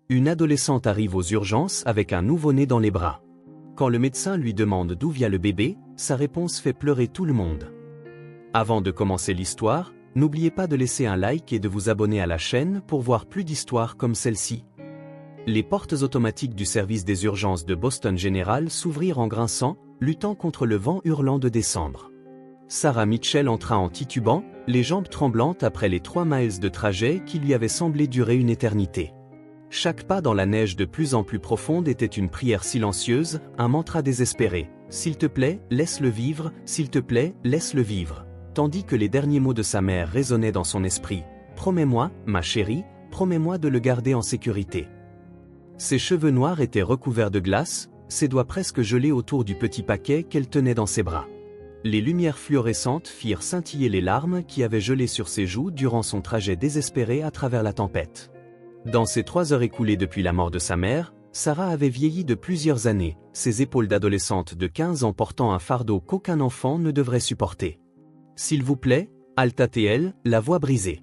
Une adolescente arrive aux urgences avec un nouveau-né dans les bras. Quand le médecin lui demande d'où vient le bébé, sa réponse fait pleurer tout le monde. Avant de commencer l'histoire, n'oubliez pas de laisser un like et de vous abonner à la chaîne pour voir plus d'histoires comme celle-ci. Les portes automatiques du service des urgences de Boston General s'ouvrirent en grinçant, luttant contre le vent hurlant de décembre. Sarah Mitchell entra en titubant, les jambes tremblantes après les 3 miles de trajet qui lui avaient semblé durer une éternité. Chaque pas dans la neige de plus en plus profonde était une prière silencieuse, un mantra désespéré. « S'il te plaît, laisse-le vivre, s'il te plaît, laisse-le vivre », tandis que les derniers mots de sa mère résonnaient dans son esprit. « Promets-moi, ma chérie, promets-moi de le garder en sécurité. » Ses cheveux noirs étaient recouverts de glace, ses doigts presque gelés autour du petit paquet qu'elle tenait dans ses bras. Les lumières fluorescentes firent scintiller les larmes qui avaient gelé sur ses joues durant son trajet désespéré à travers la tempête. Dans ces 3 heures écoulées depuis la mort de sa mère, Sarah avait vieilli de plusieurs années, ses épaules d'adolescente de 15 ans portant un fardeau qu'aucun enfant ne devrait supporter. « S'il vous plaît » halta-t-elle, la voix brisée.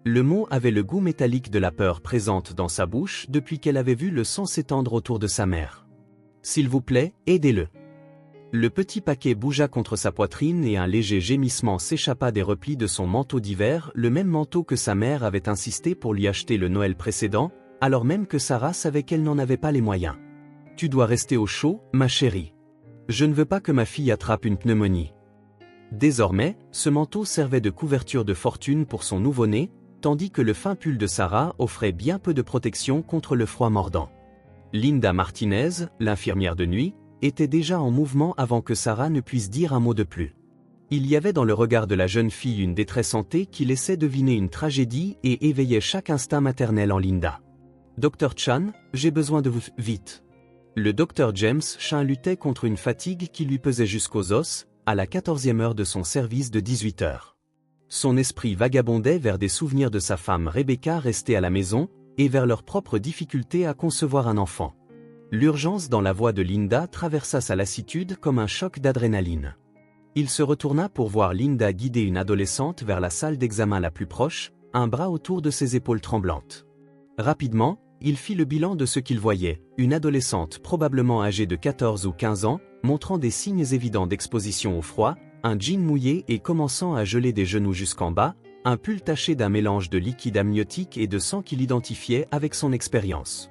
Le mot avait le goût métallique de la peur présente dans sa bouche depuis qu'elle avait vu le sang s'étendre autour de sa mère. « S'il vous plaît, aidez-le. » Le petit paquet bougea contre sa poitrine et un léger gémissement s'échappa des replis de son manteau d'hiver, le même manteau que sa mère avait insisté pour lui acheter le Noël précédent, alors même que Sarah savait qu'elle n'en avait pas les moyens. « Tu dois rester au chaud, ma chérie. Je ne veux pas que ma fille attrape une pneumonie. » Désormais, ce manteau servait de couverture de fortune pour son nouveau-né, tandis que le fin pull de Sarah offrait bien peu de protection contre le froid mordant. Linda Martinez, l'infirmière de nuit, était déjà en mouvement avant que Sarah ne puisse dire un mot de plus. Il y avait dans le regard de la jeune fille une détresse hantée qui laissait deviner une tragédie et éveillait chaque instinct maternel en Linda. « Dr Chan, j'ai besoin de vous, vite. » Le Dr James Chan luttait contre une fatigue qui lui pesait jusqu'aux os, à la 14e heure de son service de 18 heures. Son esprit vagabondait vers des souvenirs de sa femme Rebecca restée à la maison, et vers leur propre difficulté à concevoir un enfant. L'urgence dans la voix de Linda traversa sa lassitude comme un choc d'adrénaline. Il se retourna pour voir Linda guider une adolescente vers la salle d'examen la plus proche, un bras autour de ses épaules tremblantes. Rapidement, il fit le bilan de ce qu'il voyait, une adolescente probablement âgée de 14 ou 15 ans, montrant des signes évidents d'exposition au froid, un jean mouillé et commençant à geler des genoux jusqu'en bas, un pull taché d'un mélange de liquide amniotique et de sang qu'il identifiait avec son expérience.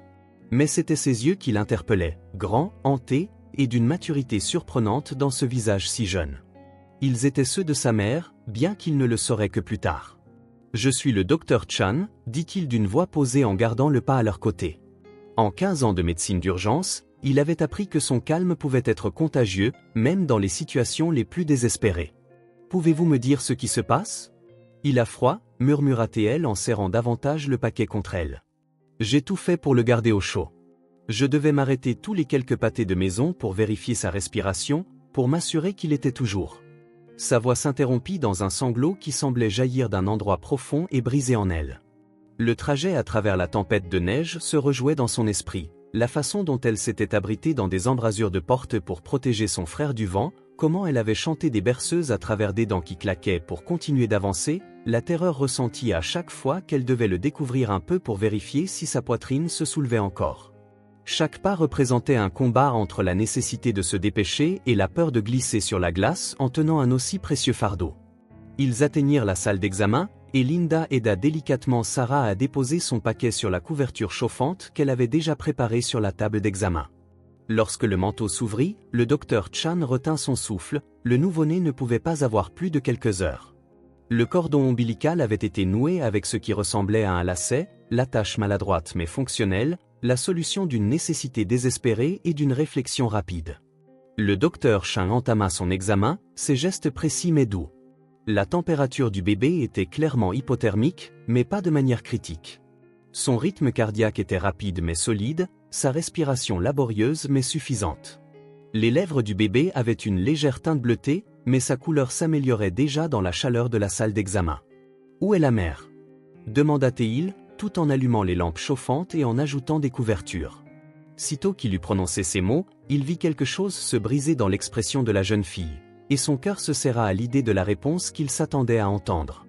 Mais c'étaient ses yeux qui l'interpellaient, grands, hantés, et d'une maturité surprenante dans ce visage si jeune. Ils étaient ceux de sa mère, bien qu'il ne le saurait que plus tard. « Je suis le Dr Chan », dit-il d'une voix posée en gardant le pas à leur côté. En 15 ans de médecine d'urgence, il avait appris que son calme pouvait être contagieux, même dans les situations les plus désespérées. « Pouvez-vous me dire ce qui se passe ? » « Il a froid », murmura-t-elle en serrant davantage le paquet contre elle. « J'ai tout fait pour le garder au chaud. Je devais m'arrêter tous les quelques pâtés de maison pour vérifier sa respiration, pour m'assurer qu'il était toujours. » Sa voix s'interrompit dans un sanglot qui semblait jaillir d'un endroit profond et brisé en elle. Le trajet à travers la tempête de neige se rejouait dans son esprit, la façon dont elle s'était abritée dans des embrasures de porte pour protéger son frère du vent, comment elle avait chanté des berceuses à travers des dents qui claquaient pour continuer d'avancer, la terreur ressentie à chaque fois qu'elle devait le découvrir un peu pour vérifier si sa poitrine se soulevait encore. Chaque pas représentait un combat entre la nécessité de se dépêcher et la peur de glisser sur la glace en tenant un aussi précieux fardeau. Ils atteignirent la salle d'examen, et Linda aida délicatement Sarah à déposer son paquet sur la couverture chauffante qu'elle avait déjà préparée sur la table d'examen. Lorsque le manteau s'ouvrit, le Dr Chan retint son souffle, le nouveau-né ne pouvait pas avoir plus de quelques heures. Le cordon ombilical avait été noué avec ce qui ressemblait à un lacet, l'attache maladroite mais fonctionnelle, la solution d'une nécessité désespérée et d'une réflexion rapide. Le Dr Chan entama son examen, ses gestes précis mais doux. La température du bébé était clairement hypothermique, mais pas de manière critique. Son rythme cardiaque était rapide mais solide, sa respiration laborieuse mais suffisante. Les lèvres du bébé avaient une légère teinte bleutée, mais sa couleur s'améliorait déjà dans la chaleur de la salle d'examen. « Où est la mère ?» demanda-t-il, tout en allumant les lampes chauffantes et en ajoutant des couvertures. Sitôt qu'il eut prononcé ces mots, il vit quelque chose se briser dans l'expression de la jeune fille, et son cœur se serra à l'idée de la réponse qu'il s'attendait à entendre.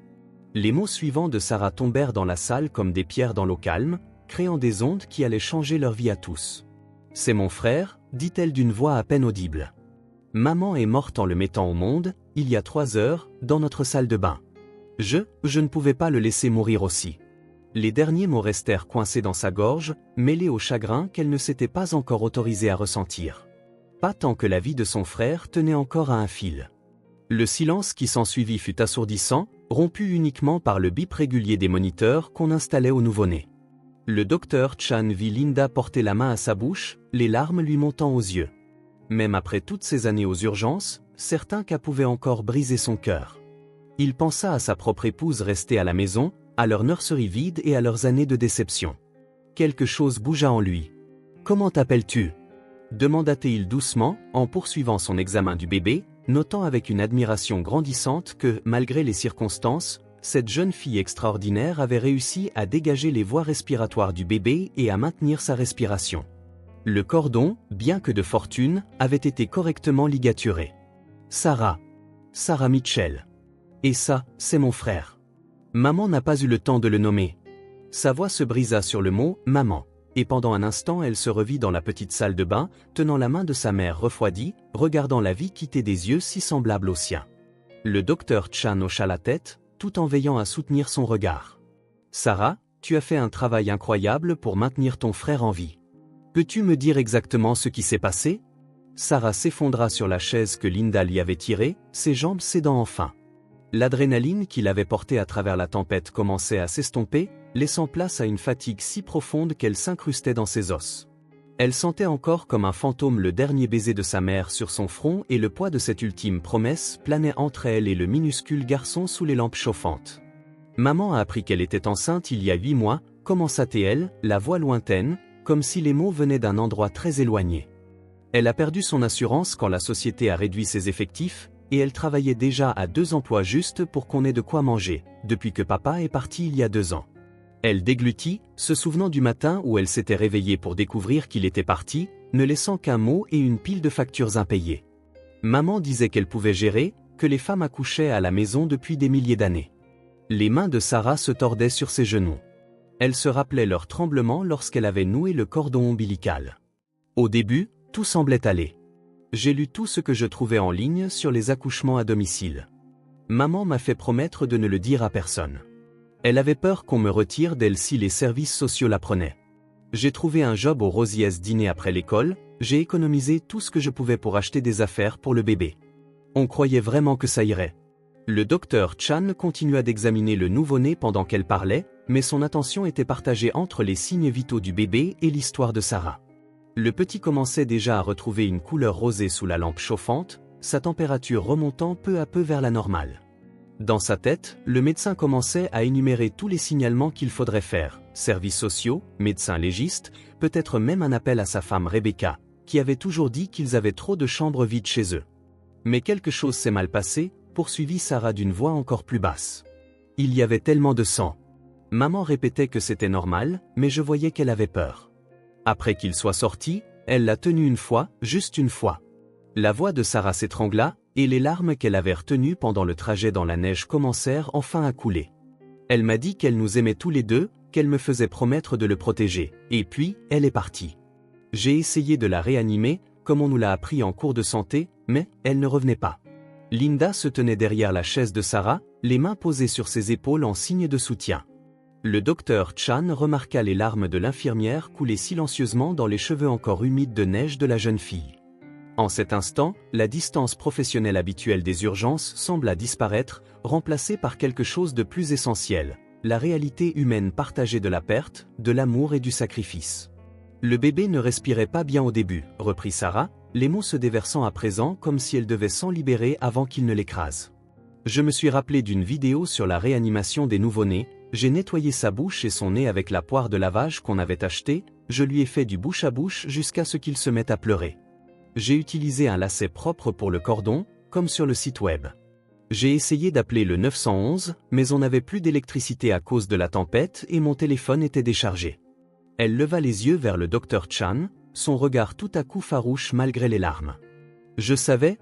Les mots suivants de Sarah tombèrent dans la salle comme des pierres dans l'eau calme. créant des ondes qui allaient changer leur vie à tous. « C'est mon frère », dit-elle d'une voix à peine audible. « Maman est morte en le mettant au monde, il y a 3 heures, dans notre salle de bain. Je ne pouvais pas le laisser mourir aussi. » Les derniers mots restèrent coincés dans sa gorge, mêlés au chagrin qu'elle ne s'était pas encore autorisée à ressentir. Pas tant que la vie de son frère tenait encore à un fil. Le silence qui s'ensuivit fut assourdissant, rompu uniquement par le bip régulier des moniteurs qu'on installait au nouveau-né. Le docteur Chan vit Linda porter la main à sa bouche, les larmes lui montant aux yeux. Même après toutes ces années aux urgences, certains cas pouvaient encore briser son cœur. Il pensa à sa propre épouse restée à la maison, à leur nurserie vide et à leurs années de déception. Quelque chose bougea en lui. « Comment t'appelles-tu » demanda-t-il doucement, en poursuivant son examen du bébé, notant avec une admiration grandissante que, malgré les circonstances, cette jeune fille extraordinaire avait réussi à dégager les voies respiratoires du bébé et à maintenir sa respiration. Le cordon, bien que de fortune, avait été correctement ligaturé. « Sarah Mitchell. Et ça, c'est mon frère. » Maman n'a pas eu le temps de le nommer. Sa voix se brisa sur le mot « maman ». Et pendant un instant elle se revit dans la petite salle de bain, tenant la main de sa mère refroidie, regardant la vie quitter des yeux si semblables aux siens. Le docteur Chan hocha la tête, tout en veillant à soutenir son regard. « Sarah, tu as fait un travail incroyable pour maintenir ton frère en vie. Peux-tu me dire exactement ce qui s'est passé ?» Sarah s'effondra sur la chaise que Linda lui avait tirée, ses jambes cédant enfin. L'adrénaline qui l'avait portée à travers la tempête commençait à s'estomper, laissant place à une fatigue si profonde qu'elle s'incrustait dans ses os. Elle sentait encore comme un fantôme le dernier baiser de sa mère sur son front et le poids de cette ultime promesse planait entre elle et le minuscule garçon sous les lampes chauffantes. Maman a appris qu'elle était enceinte il y a 8 mois, commença-t-elle, la voix lointaine, comme si les mots venaient d'un endroit très éloigné. Elle a perdu son assurance quand la société a réduit ses effectifs, et elle travaillait déjà à 2 emplois justes pour qu'on ait de quoi manger, depuis que papa est parti il y a 2 ans. Elle déglutit, se souvenant du matin où elle s'était réveillée pour découvrir qu'il était parti, ne laissant qu'un mot et une pile de factures impayées. Maman disait qu'elle pouvait gérer, que les femmes accouchaient à la maison depuis des milliers d'années. Les mains de Sarah se tordaient sur ses genoux. Elle se rappelait leur tremblement lorsqu'elle avait noué le cordon ombilical. Au début, tout semblait aller. J'ai lu tout ce que je trouvais en ligne sur les accouchements à domicile. Maman m'a fait promettre de ne le dire à personne. Elle avait peur qu'on me retire d'elle si les services sociaux l'apprenaient. J'ai trouvé un job au Rosie's dîner après l'école, j'ai économisé tout ce que je pouvais pour acheter des affaires pour le bébé. On croyait vraiment que ça irait. Le docteur Chan continua d'examiner le nouveau-né pendant qu'elle parlait, mais son attention était partagée entre les signes vitaux du bébé et l'histoire de Sarah. Le petit commençait déjà à retrouver une couleur rosée sous la lampe chauffante, sa température remontant peu à peu vers la normale. Dans sa tête, le médecin commençait à énumérer tous les signalements qu'il faudrait faire, services sociaux, médecin légiste, peut-être même un appel à sa femme Rebecca, qui avait toujours dit qu'ils avaient trop de chambres vides chez eux. Mais quelque chose s'est mal passé, poursuivit Sarah d'une voix encore plus basse. Il y avait tellement de sang. Maman répétait que c'était normal, mais je voyais qu'elle avait peur. Après qu'il soit sorti, elle l'a tenu une fois, juste une fois. La voix de Sarah s'étrangla, et les larmes qu'elle avait retenues pendant le trajet dans la neige commencèrent enfin à couler. Elle m'a dit qu'elle nous aimait tous les deux, qu'elle me faisait promettre de le protéger, et puis, elle est partie. J'ai essayé de la réanimer, comme on nous l'a appris en cours de santé, mais elle ne revenait pas. Linda se tenait derrière la chaise de Sarah, les mains posées sur ses épaules en signe de soutien. Le docteur Chan remarqua les larmes de l'infirmière couler silencieusement dans les cheveux encore humides de neige de la jeune fille. En cet instant, la distance professionnelle habituelle des urgences sembla disparaître, remplacée par quelque chose de plus essentiel, la réalité humaine partagée de la perte, de l'amour et du sacrifice. Le bébé ne respirait pas bien au début, reprit Sarah, les mots se déversant à présent comme si elle devait s'en libérer avant qu'il ne l'écrase. Je me suis rappelé d'une vidéo sur la réanimation des nouveau-nés, j'ai nettoyé sa bouche et son nez avec la poire de lavage qu'on avait achetée, je lui ai fait du bouche à bouche jusqu'à ce qu'il se mette à pleurer. J'ai utilisé un lacet propre pour le cordon, comme sur le site web. J'ai essayé d'appeler le 911, mais on n'avait plus d'électricité à cause de la tempête et mon téléphone était déchargé. Elle leva les yeux vers le docteur Chan, son regard tout à coup farouche malgré les larmes. Je savais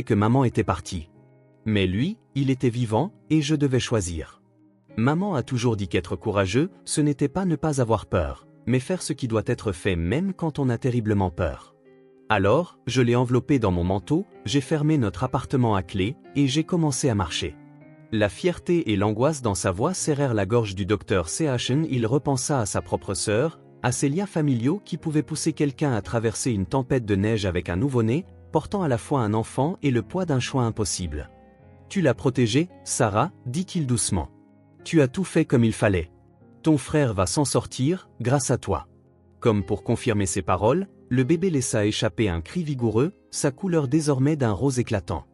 que maman était partie. Mais lui, il était vivant, et je devais choisir. Maman a toujours dit qu'être courageux, ce n'était pas ne pas avoir peur, mais faire ce qui doit être fait même quand on a terriblement peur. Alors, je l'ai enveloppé dans mon manteau, j'ai fermé notre appartement à clé, et j'ai commencé à marcher. La fierté et l'angoisse dans sa voix serrèrent la gorge du docteur CHN. Il repensa à sa propre sœur, à ces liens familiaux qui pouvaient pousser quelqu'un à traverser une tempête de neige avec un nouveau-né, portant à la fois un enfant et le poids d'un choix impossible. « Tu l'as protégé, Sarah » dit-il doucement. « Tu as tout fait comme il fallait. Ton frère va s'en sortir, grâce à toi. » Comme pour confirmer ses paroles, le bébé laissa échapper un cri vigoureux, sa couleur désormais d'un rose éclatant.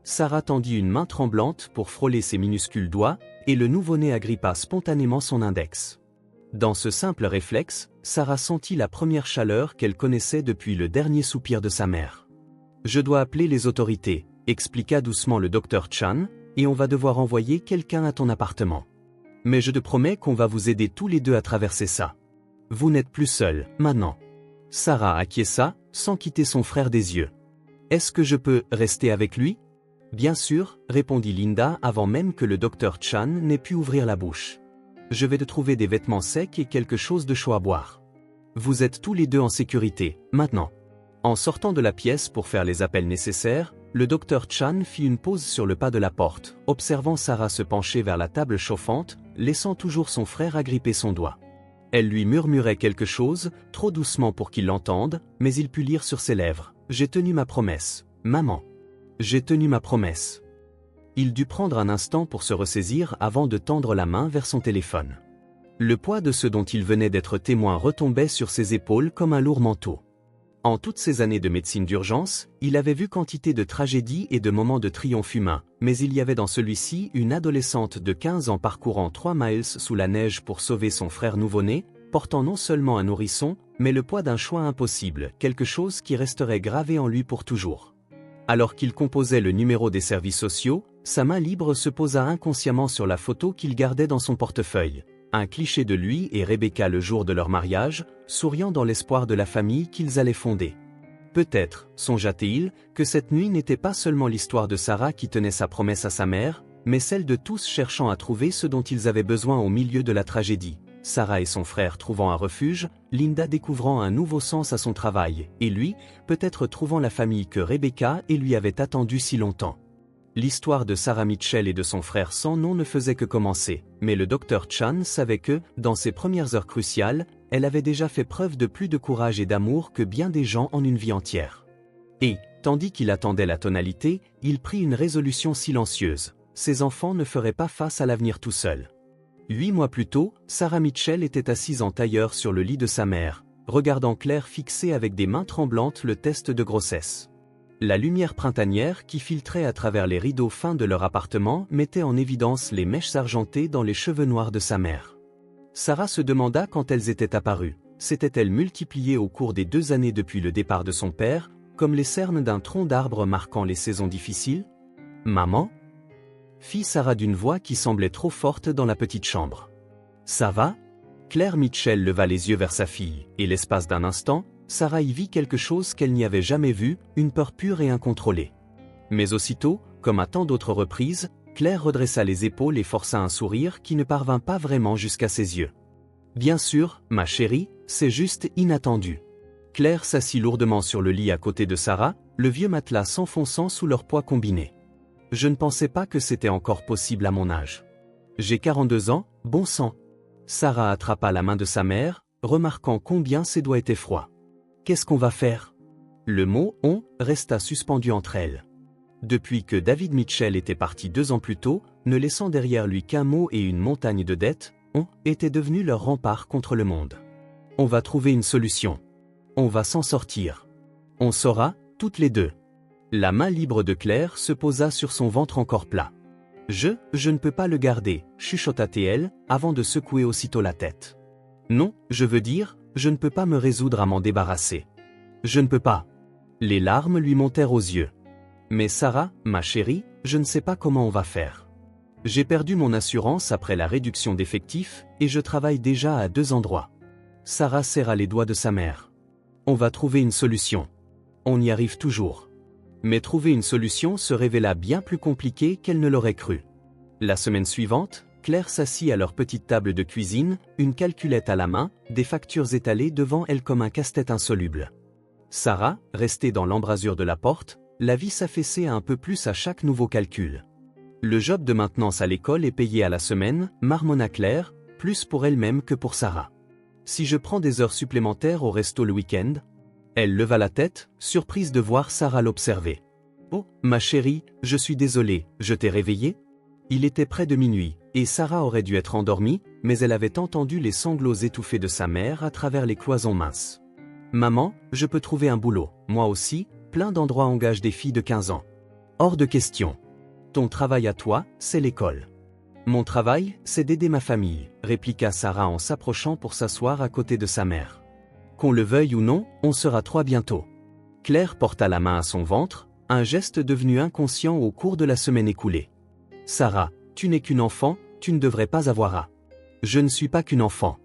Sarah tendit une main tremblante pour frôler ses minuscules doigts, et le nouveau-né agrippa spontanément son index. Dans ce simple réflexe, Sarah sentit la première chaleur qu'elle connaissait depuis le dernier soupir de sa mère. « Je dois appeler les autorités », expliqua doucement le docteur Chan, « et on va devoir envoyer quelqu'un à ton appartement. Mais je te promets qu'on va vous aider tous les deux à traverser ça. Vous n'êtes plus seuls, maintenant. » Sarah acquiesça, sans quitter son frère des yeux. « Est-ce que je peux rester avec lui ?» « Bien sûr, » répondit Linda avant même que le docteur Chan n'ait pu ouvrir la bouche. « Je vais te trouver des vêtements secs et quelque chose de chaud à boire. Vous êtes tous les deux en sécurité, maintenant. » En sortant de la pièce pour faire les appels nécessaires, le docteur Chan fit une pause sur le pas de la porte, observant Sarah se pencher vers la table chauffante, laissant toujours son frère agripper son doigt. Elle lui murmurait quelque chose, trop doucement pour qu'il l'entende, mais il put lire sur ses lèvres. « J'ai tenu ma promesse, maman. J'ai tenu ma promesse. » Il dut prendre un instant pour se ressaisir avant de tendre la main vers son téléphone. Le poids de ce dont il venait d'être témoin retombait sur ses épaules comme un lourd manteau. En toutes ces années de médecine d'urgence, il avait vu quantité de tragédies et de moments de triomphe humain, mais il y avait dans celui-ci une adolescente de 15 ans parcourant 3 miles sous la neige pour sauver son frère nouveau-né, portant non seulement un nourrisson, mais le poids d'un choix impossible, quelque chose qui resterait gravé en lui pour toujours. Alors qu'il composait le numéro des services sociaux, sa main libre se posa inconsciemment sur la photo qu'il gardait dans son portefeuille. Un cliché de lui et Rebecca le jour de leur mariage, souriant dans l'espoir de la famille qu'ils allaient fonder. Peut-être, songea-t-il, que cette nuit n'était pas seulement l'histoire de Sarah qui tenait sa promesse à sa mère, mais celle de tous cherchant à trouver ce dont ils avaient besoin au milieu de la tragédie. Sarah et son frère trouvant un refuge, Linda découvrant un nouveau sens à son travail, et lui, peut-être trouvant la famille que Rebecca et lui avait attendue si longtemps. L'histoire de Sarah Mitchell et de son frère sans nom ne faisait que commencer, mais le docteur Chan savait que, dans ses premières heures cruciales, elle avait déjà fait preuve de plus de courage et d'amour que bien des gens en une vie entière. Et, tandis qu'il attendait la tonalité, il prit une résolution silencieuse. Ses enfants ne feraient pas face à l'avenir tout seuls. 8 mois plus tôt, Sarah Mitchell était assise en tailleur sur le lit de sa mère, regardant Claire fixer avec des mains tremblantes le test de grossesse. La lumière printanière qui filtrait à travers les rideaux fins de leur appartement mettait en évidence les mèches argentées dans les cheveux noirs de sa mère. Sarah se demanda quand elles étaient apparues. S'étaient-elles multipliées au cours des 2 années depuis le départ de son père, comme les cernes d'un tronc d'arbre marquant les saisons difficiles ? « Maman ?» fit Sarah d'une voix qui semblait trop forte dans la petite chambre. « Ça va ?» Claire Mitchell leva les yeux vers sa fille, et l'espace d'un instant, Sarah y vit quelque chose qu'elle n'y avait jamais vu, une peur pure et incontrôlée. Mais aussitôt, comme à tant d'autres reprises, Claire redressa les épaules et força un sourire qui ne parvint pas vraiment jusqu'à ses yeux. « Bien sûr, ma chérie, c'est juste inattendu. » Claire s'assit lourdement sur le lit à côté de Sarah, le vieux matelas s'enfonçant sous leur poids combiné. « Je ne pensais pas que c'était encore possible à mon âge. J'ai 42 ans, bon sang. » Sarah attrapa la main de sa mère, remarquant combien ses doigts étaient froids. « Qu'est-ce qu'on va faire ?» Le mot « on » resta suspendu entre elles. Depuis que David Mitchell était parti 2 ans plus tôt, ne laissant derrière lui qu'un mot et une montagne de dettes, on était devenu leur rempart contre le monde. « On va trouver une solution. On va s'en sortir. On saura, toutes les deux. » La main libre de Claire se posa sur son ventre encore plat. « Je ne peux pas le garder, » chuchota-t-elle, avant de secouer aussitôt la tête. « Non, je veux dire, je ne peux pas me résoudre à m'en débarrasser. Je ne peux pas. » Les larmes lui montèrent aux yeux. « Mais Sarah, ma chérie, je ne sais pas comment on va faire. J'ai perdu mon assurance après la réduction d'effectifs, et je travaille déjà à 2 endroits. » Sarah serra les doigts de sa mère. « On va trouver une solution. On y arrive toujours. » Mais trouver une solution se révéla bien plus compliqué qu'elle ne l'aurait cru. La semaine suivante, Claire s'assit à leur petite table de cuisine, une calculette à la main, des factures étalées devant elle comme un casse-tête insoluble. Sarah, restée dans l'embrasure de la porte, la vit s'affaisser un peu plus à chaque nouveau calcul. Le job de maintenance à l'école est payé à la semaine, marmonna Claire, plus pour elle-même que pour Sarah. Si je prends des heures supplémentaires au resto le week-end? Elle leva la tête, surprise de voir Sarah l'observer. Oh, ma chérie, je suis désolée, je t'ai réveillée? Il était près de minuit, et Sarah aurait dû être endormie, mais elle avait entendu les sanglots étouffés de sa mère à travers les cloisons minces. Maman, je peux trouver un boulot, moi aussi, plein d'endroits engagent des filles de 15 ans. Hors de question. Ton travail à toi, c'est l'école. Mon travail, c'est d'aider ma famille, répliqua Sarah en s'approchant pour s'asseoir à côté de sa mère. Qu'on le veuille ou non, on sera trois bientôt. Claire porta la main à son ventre, un geste devenu inconscient au cours de la semaine écoulée. Sarah, tu n'es qu'une enfant, tu ne devrais pas avoir à. Je ne suis pas qu'une enfant.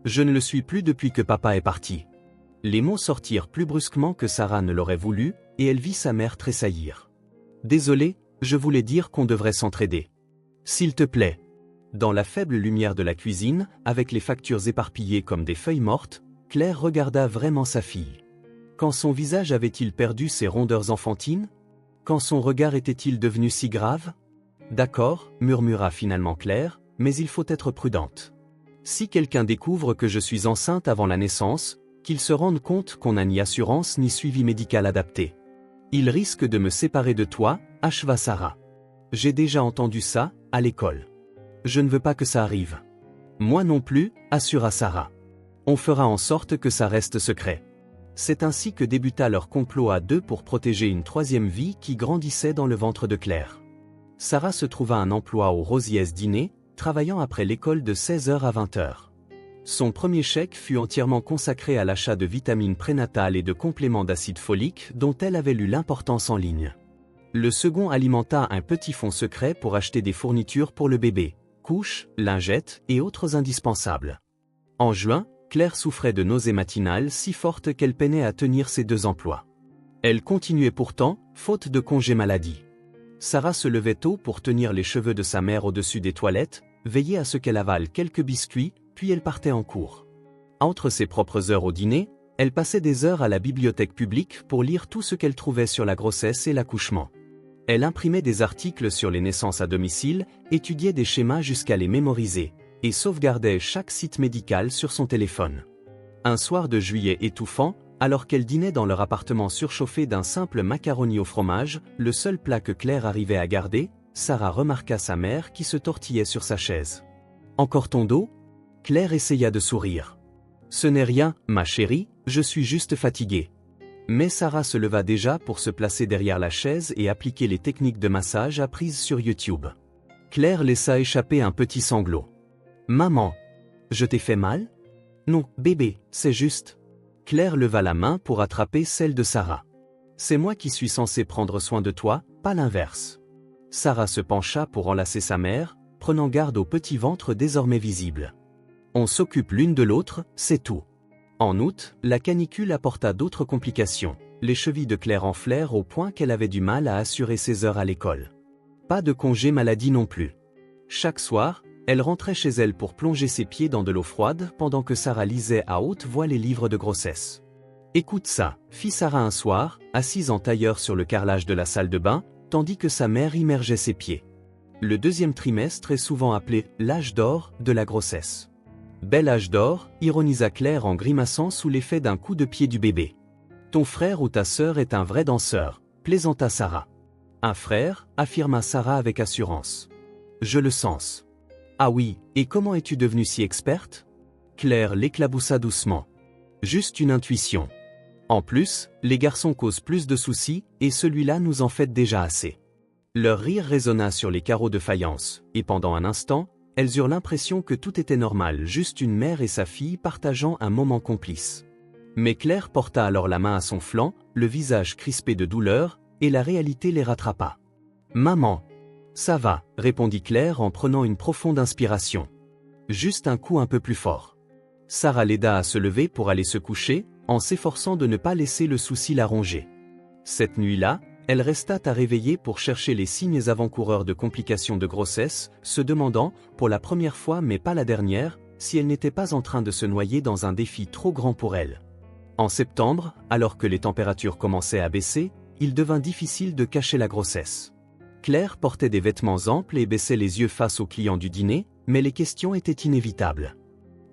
Je ne le suis plus depuis que papa est parti. Les mots sortirent plus brusquement que Sarah ne l'aurait voulu, et elle vit sa mère tressaillir. Désolé, je voulais dire qu'on devrait s'entraider. S'il te plaît. Dans la faible lumière de la cuisine, avec les factures éparpillées comme des feuilles mortes, Claire regarda vraiment sa fille. Quand son visage avait-il perdu ses rondeurs enfantines? Quand son regard était-il devenu si grave? D'accord, murmura finalement Claire, mais il faut être prudente. Si quelqu'un découvre que je suis enceinte avant la naissance, qu'il se rende compte qu'on n'a ni assurance ni suivi médical adapté. Il risque de me séparer de toi, acheva Sarah. J'ai déjà entendu ça, à l'école. Je ne veux pas que ça arrive. Moi non plus, assura Sarah. On fera en sorte que ça reste secret. C'est ainsi que débuta leur complot à deux pour protéger une troisième vie qui grandissait dans le ventre de Claire. Sarah se trouva un emploi au Rosiers Dîner, travaillant après l'école de 16h à 20h. Son premier chèque fut entièrement consacré à l'achat de vitamines prénatales et de compléments d'acide folique dont elle avait lu l'importance en ligne. Le second alimenta un petit fonds secret pour acheter des fournitures pour le bébé, couches, lingettes et autres indispensables. En juin, Claire souffrait de nausées matinales si fortes qu'elle peinait à tenir ses deux emplois. Elle continuait pourtant, faute de congé maladie. Sarah se levait tôt pour tenir les cheveux de sa mère au-dessus des toilettes, veiller à ce qu'elle avale quelques biscuits, puis elle partait en cours. Entre ses propres heures au dîner, elle passait des heures à la bibliothèque publique pour lire tout ce qu'elle trouvait sur la grossesse et l'accouchement. Elle imprimait des articles sur les naissances à domicile, étudiait des schémas jusqu'à les mémoriser, et sauvegardait chaque site médical sur son téléphone. Un soir de juillet étouffant, alors qu'elle dînait dans leur appartement surchauffé d'un simple macaroni au fromage, le seul plat que Claire arrivait à garder, Sarah remarqua sa mère qui se tortillait sur sa chaise. « Encore ton dos ?» Claire essaya de sourire. « Ce n'est rien, ma chérie, je suis juste fatiguée. » Mais Sarah se leva déjà pour se placer derrière la chaise et appliquer les techniques de massage apprises sur YouTube. Claire laissa échapper un petit sanglot. « Maman, je t'ai fait mal? » « Non, bébé, c'est juste. » Claire leva la main pour attraper celle de Sarah. « C'est moi qui suis censée prendre soin de toi, pas l'inverse. » Sarah se pencha pour enlacer sa mère, prenant garde au petit ventre désormais visible. « On s'occupe l'une de l'autre, c'est tout. » En août, la canicule apporta d'autres complications. Les chevilles de Claire enflèrent au point qu'elle avait du mal à assurer ses heures à l'école. Pas de congé maladie non plus. Chaque soir, elle rentrait chez elle pour plonger ses pieds dans de l'eau froide pendant que Sarah lisait à haute voix les livres de grossesse. « Écoute ça », fit Sarah un soir, assise en tailleur sur le carrelage de la salle de bain, tandis que sa mère immergeait ses pieds. Le deuxième trimestre est souvent appelé « l'âge d'or » de la grossesse. « Bel âge d'or », ironisa Claire en grimaçant sous l'effet d'un coup de pied du bébé. « Ton frère ou ta sœur est un vrai danseur », plaisanta Sarah. « Un frère », affirma Sarah avec assurance. « Je le sens. » « Ah oui, et comment es-tu devenue si experte ?» Claire l'éclaboussa doucement. « Juste une intuition. En plus, les garçons causent plus de soucis, et celui-là nous en fait déjà assez. » Leur rire résonna sur les carreaux de faïence, et pendant un instant, elles eurent l'impression que tout était normal, juste une mère et sa fille partageant un moment complice. Mais Claire porta alors la main à son flanc, le visage crispé de douleur, et la réalité les rattrapa. « Maman. » « Ça va, » répondit Claire en prenant une profonde inspiration. Juste un coup un peu plus fort. Sarah l'aida à se lever pour aller se coucher, en s'efforçant de ne pas laisser le souci la ronger. Cette nuit-là, Elle resta à réveiller pour chercher les signes avant-coureurs de complications de grossesse, se demandant, pour la première fois mais pas la dernière, si elle n'était pas en train de se noyer dans un défi trop grand pour elle. En septembre, alors que les températures commençaient à baisser, il devint difficile de cacher la grossesse. Claire portait des vêtements amples et baissait les yeux face aux clients du dîner, mais les questions étaient inévitables.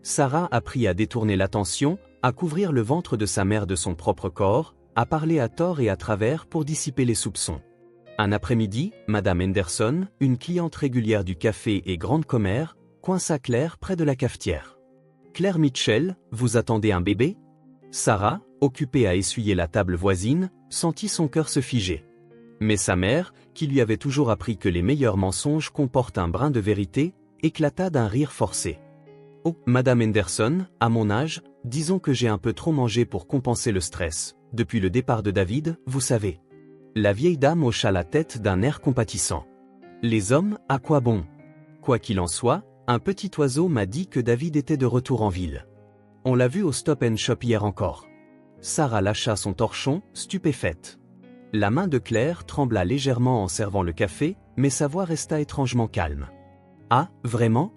Sarah apprit à détourner l'attention, à couvrir le ventre de sa mère de son propre corps, à parler à tort et à travers pour dissiper les soupçons. Un après-midi, Madame Henderson, une cliente régulière du café et grande commère, coinça Claire près de la cafetière. « Claire Mitchell, vous attendez un bébé ?» Sarah, occupée à essuyer la table voisine, sentit son cœur se figer. Mais sa mère, qui lui avait toujours appris que les meilleurs mensonges comportent un brin de vérité, éclata d'un rire forcé. « Oh, Madame Henderson, à mon âge, disons que j'ai un peu trop mangé pour compenser le stress. Depuis le départ de David, vous savez. » La vieille dame hocha la tête d'un air compatissant. « Les hommes, à quoi bon ? Quoi qu'il en soit, un petit oiseau m'a dit que David était de retour en ville. On l'a vu au Stop & Shop hier encore. » Sarah lâcha son torchon, stupéfaite. La main de Claire trembla légèrement en servant le café, mais sa voix resta étrangement calme. « Ah, vraiment ?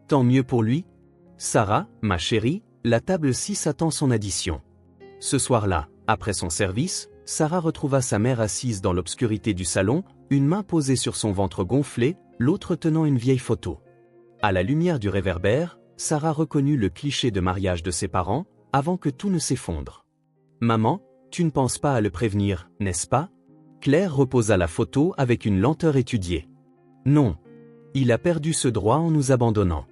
Tant mieux pour lui. Sarah, ma chérie, la table 6 attend son addition. » Ce soir-là, après son service, Sarah retrouva sa mère assise dans l'obscurité du salon, une main posée sur son ventre gonflé, l'autre tenant une vieille photo. À la lumière du réverbère, Sarah reconnut le cliché de mariage de ses parents, avant que tout ne s'effondre. « Maman, tu ne penses pas à le prévenir, n'est-ce pas ?» Claire reposa la photo avec une lenteur étudiée. « Non. Il a perdu ce droit en nous abandonnant. »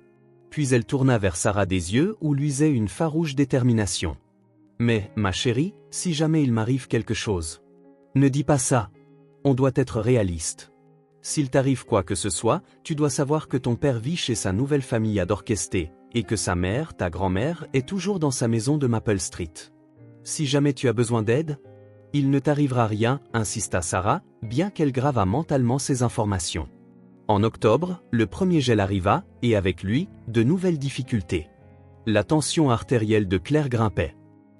Puis elle tourna vers Sarah des yeux où luisait une farouche détermination. « Mais, ma chérie, si jamais il m'arrive quelque chose. » « Ne dis pas ça. On doit être réaliste. S'il t'arrive quoi que ce soit, tu dois savoir que ton père vit chez sa nouvelle famille à Dorchester, et que sa mère, ta grand-mère, est toujours dans sa maison de Maple Street. Si jamais tu as besoin d'aide, il ne t'arrivera rien, insista Sarah, bien qu'elle gravât mentalement ces informations. En octobre, le premier gel arriva, et avec lui, de nouvelles difficultés. La tension artérielle de Claire grimpait.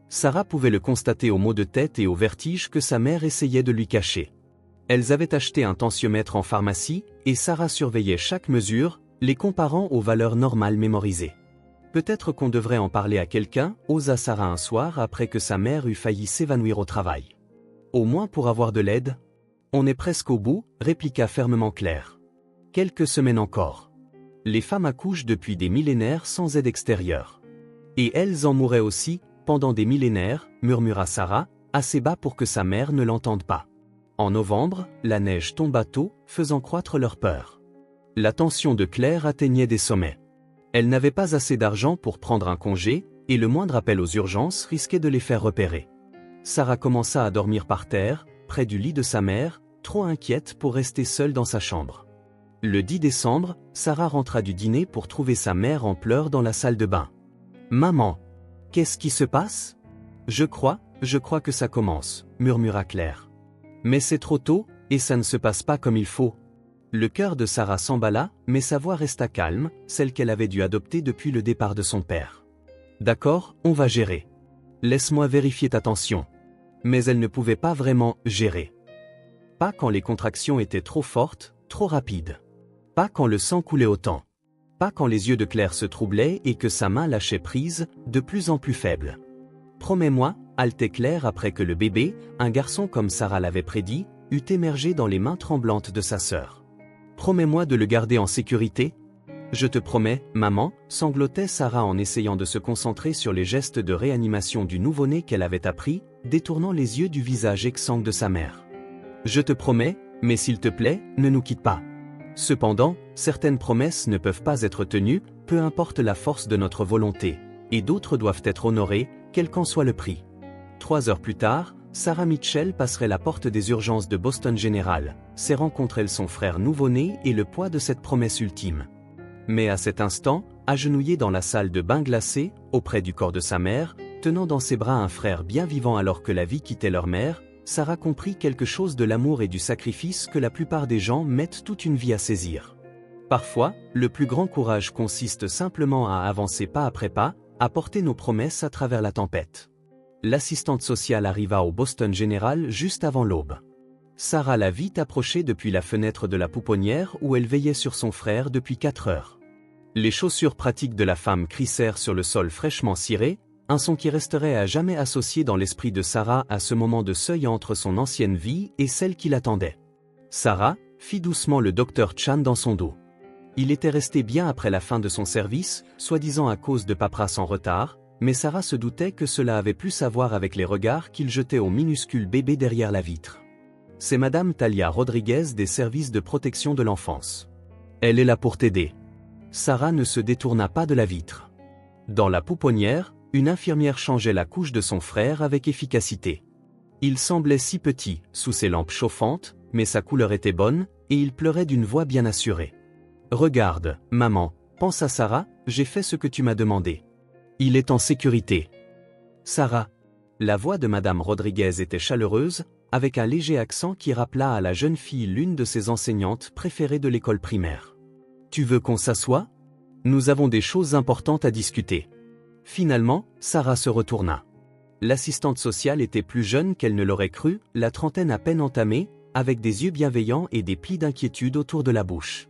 Sarah pouvait le constater aux maux de tête et au vertige que sa mère essayait de lui cacher. Elles avaient acheté un tensiomètre en pharmacie, et Sarah surveillait chaque mesure, les comparant aux valeurs normales mémorisées. Peut-être qu'on devrait en parler à quelqu'un, osa Sarah un soir après que sa mère eut failli s'évanouir au travail. Au moins pour avoir de l'aide. On est presque au bout, répliqua fermement Claire. Quelques semaines encore. Les femmes accouchent depuis des millénaires sans aide extérieure. Et elles en mouraient aussi, pendant des millénaires, murmura Sarah, assez bas pour que sa mère ne l'entende pas. En novembre, la neige tomba tôt, faisant croître leur peur. La tension de Claire atteignait des sommets. Elle n'avait pas assez d'argent pour prendre un congé, et le moindre appel aux urgences risquait de les faire repérer. Sarah commença à dormir par terre, près du lit de sa mère, trop inquiète pour rester seule dans sa chambre. Le 10 décembre, Sarah rentra du dîner pour trouver sa mère en pleurs dans la salle de bain. « Maman, qu'est-ce qui se passe ? » Je crois que ça commence, murmura Claire. Mais c'est trop tôt, et ça ne se passe pas comme il faut. Le cœur de Sarah s'emballa, mais sa voix resta calme, celle qu'elle avait dû adopter depuis le départ de son père. D'accord, on va gérer. Laisse-moi vérifier ta tension. Mais elle ne pouvait pas vraiment gérer. Pas quand les contractions étaient trop fortes, trop rapides. Pas quand le sang coulait autant. Pas quand les yeux de Claire se troublaient et que sa main lâchait prise, de plus en plus faible. Promets-moi, haletait Claire après que le bébé, un garçon comme Sarah l'avait prédit, eût émergé dans les mains tremblantes de sa sœur. Promets-moi de le garder en sécurité. Je te promets, maman, sanglotait Sarah en essayant de se concentrer sur les gestes de réanimation du nouveau-né qu'elle avait appris, détournant les yeux du visage exsangue de sa mère. Je te promets, mais s'il te plaît, ne nous quitte pas. Cependant, certaines promesses ne peuvent pas être tenues, peu importe la force de notre volonté, et d'autres doivent être honorées, quel qu'en soit le prix. 3 heures plus tard, Sarah Mitchell passerait la porte des urgences de Boston General, serrant contre elle son frère nouveau-né et le poids de cette promesse ultime. Mais à cet instant, agenouillée dans la salle de bain glacée, auprès du corps de sa mère, tenant dans ses bras un frère bien vivant alors que la vie quittait leur mère, Sarah comprit quelque chose de l'amour et du sacrifice que la plupart des gens mettent toute une vie à saisir. Parfois, le plus grand courage consiste simplement à avancer pas après pas, à porter nos promesses à travers la tempête. L'assistante sociale arriva au Boston General juste avant l'aube. Sarah l'a vite approché depuis la fenêtre de la pouponnière où elle veillait sur son frère depuis 4 heures. Les chaussures pratiques de la femme crissèrent sur le sol fraîchement ciré, un son qui resterait à jamais associé dans l'esprit de Sarah à ce moment de seuil entre son ancienne vie et celle qui l'attendait. Sarah fit doucement le docteur Chan dans son dos. Il était resté bien après la fin de son service, soi-disant à cause de paperasse en retard, mais Sarah se doutait que cela avait plus à voir avec les regards qu'il jetait au minuscule bébé derrière la vitre. C'est Madame Talia Rodriguez des services de protection de l'enfance. Elle est là pour t'aider. Sarah ne se détourna pas de la vitre. Dans la pouponnière, une infirmière changeait la couche de son frère avec efficacité. Il semblait si petit, sous ses lampes chauffantes, mais sa couleur était bonne, et il pleurait d'une voix bien assurée. « Regarde, maman, pense à Sarah, j'ai fait ce que tu m'as demandé. Il est en sécurité. » Sarah. La voix de Madame Rodriguez était chaleureuse, avec un léger accent qui rappela à la jeune fille l'une de ses enseignantes préférées de l'école primaire. « Tu veux qu'on s'assoie ? Nous avons des choses importantes à discuter. » Finalement, Sarah se retourna. L'assistante sociale était plus jeune qu'elle ne l'aurait cru, la trentaine à peine entamée, avec des yeux bienveillants et des plis d'inquiétude autour de la bouche.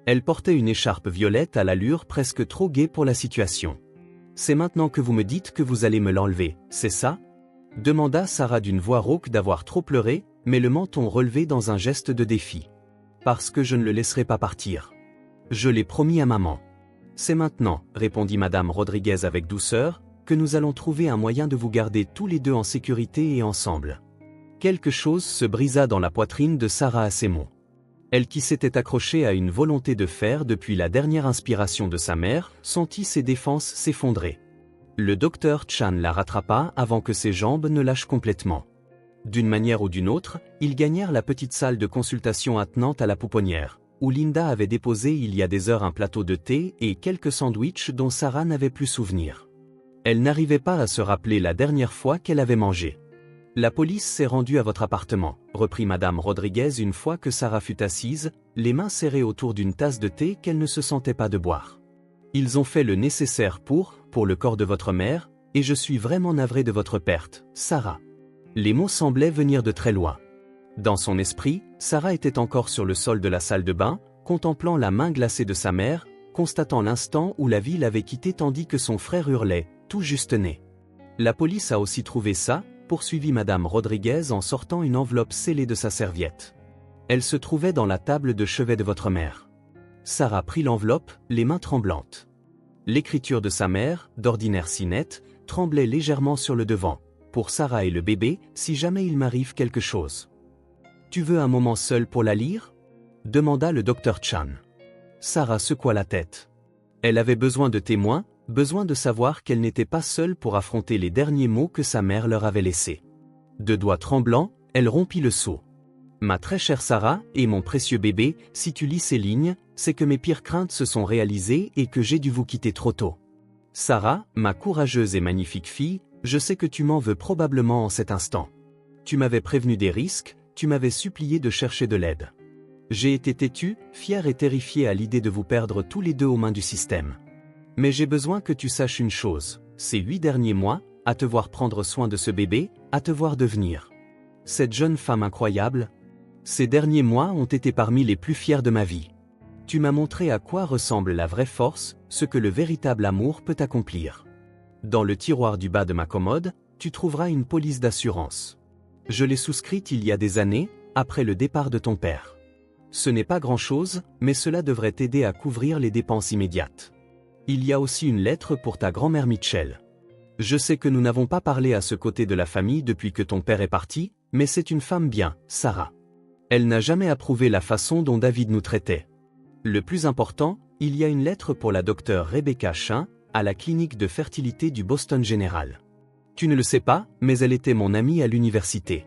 Elle portait une écharpe violette à l'allure presque trop gaie pour la situation. « C'est maintenant que vous me dites que vous allez me l'enlever, c'est ça ?» demanda Sarah d'une voix rauque d'avoir trop pleuré, mais le menton relevé dans un geste de défi. « Parce que je ne le laisserai pas partir. Je l'ai promis à maman. » « C'est maintenant, répondit Madame Rodriguez avec douceur, que nous allons trouver un moyen de vous garder tous les deux en sécurité et ensemble. » Quelque chose se brisa dans la poitrine de Sarah à ces mots. Elle qui s'était accrochée à une volonté de fer depuis la dernière inspiration de sa mère, sentit ses défenses s'effondrer. Le docteur Chan la rattrapa avant que ses jambes ne lâchent complètement. D'une manière ou d'une autre, ils gagnèrent la petite salle de consultation attenante à la pouponnière, où Linda avait déposé il y a des heures un plateau de thé et quelques sandwichs dont Sarah n'avait plus souvenir. Elle n'arrivait pas à se rappeler la dernière fois qu'elle avait mangé. « La police s'est rendue à votre appartement », reprit Madame Rodriguez une fois que Sarah fut assise, les mains serrées autour d'une tasse de thé qu'elle ne se sentait pas de boire. « Ils ont fait le nécessaire pour le corps de votre mère, et je suis vraiment navré de votre perte, Sarah. » Les mots semblaient venir de très loin. Dans son esprit, Sarah était encore sur le sol de la salle de bain, contemplant la main glacée de sa mère, constatant l'instant où la vie l'avait quittée tandis que son frère hurlait, tout juste né. « La police a aussi trouvé ça », poursuivit Madame Rodriguez en sortant une enveloppe scellée de sa serviette. « Elle se trouvait dans la table de chevet de votre mère. » Sarah prit l'enveloppe, les mains tremblantes. L'écriture de sa mère, d'ordinaire si nette, tremblait légèrement sur le devant. « Pour Sarah et le bébé, si jamais il m'arrive quelque chose. » « Tu veux un moment seul pour la lire ?» demanda le docteur Chan. Sarah secoua la tête. Elle avait besoin de témoins, besoin de savoir qu'elle n'était pas seule pour affronter les derniers mots que sa mère leur avait laissés. De doigts tremblants, elle rompit le seau. « Ma très chère Sarah, et mon précieux bébé, si tu lis ces lignes, c'est que mes pires craintes se sont réalisées et que j'ai dû vous quitter trop tôt. Sarah, ma courageuse et magnifique fille, je sais que tu m'en veux probablement en cet instant. Tu m'avais prévenu des risques, tu m'avais supplié de chercher de l'aide. J'ai été têtue, fière et terrifiée à l'idée de vous perdre tous les deux aux mains du système. Mais j'ai besoin que tu saches une chose, ces 8 derniers mois, à te voir prendre soin de ce bébé, à te voir devenir cette jeune femme incroyable, ces derniers mois ont été parmi les plus fiers de ma vie. Tu m'as montré à quoi ressemble la vraie force, ce que le véritable amour peut accomplir. Dans le tiroir du bas de ma commode, tu trouveras une police d'assurance. Je l'ai souscrite il y a des années, après le départ de ton père. Ce n'est pas grand-chose, mais cela devrait t'aider à couvrir les dépenses immédiates. Il y a aussi une lettre pour ta grand-mère Mitchell. Je sais que nous n'avons pas parlé à ce côté de la famille depuis que ton père est parti, mais c'est une femme bien, Sarah. Elle n'a jamais approuvé la façon dont David nous traitait. Le plus important, il y a une lettre pour la docteure Rebecca Chin, à la clinique de fertilité du Boston General. Tu ne le sais pas, mais elle était mon amie à l'université.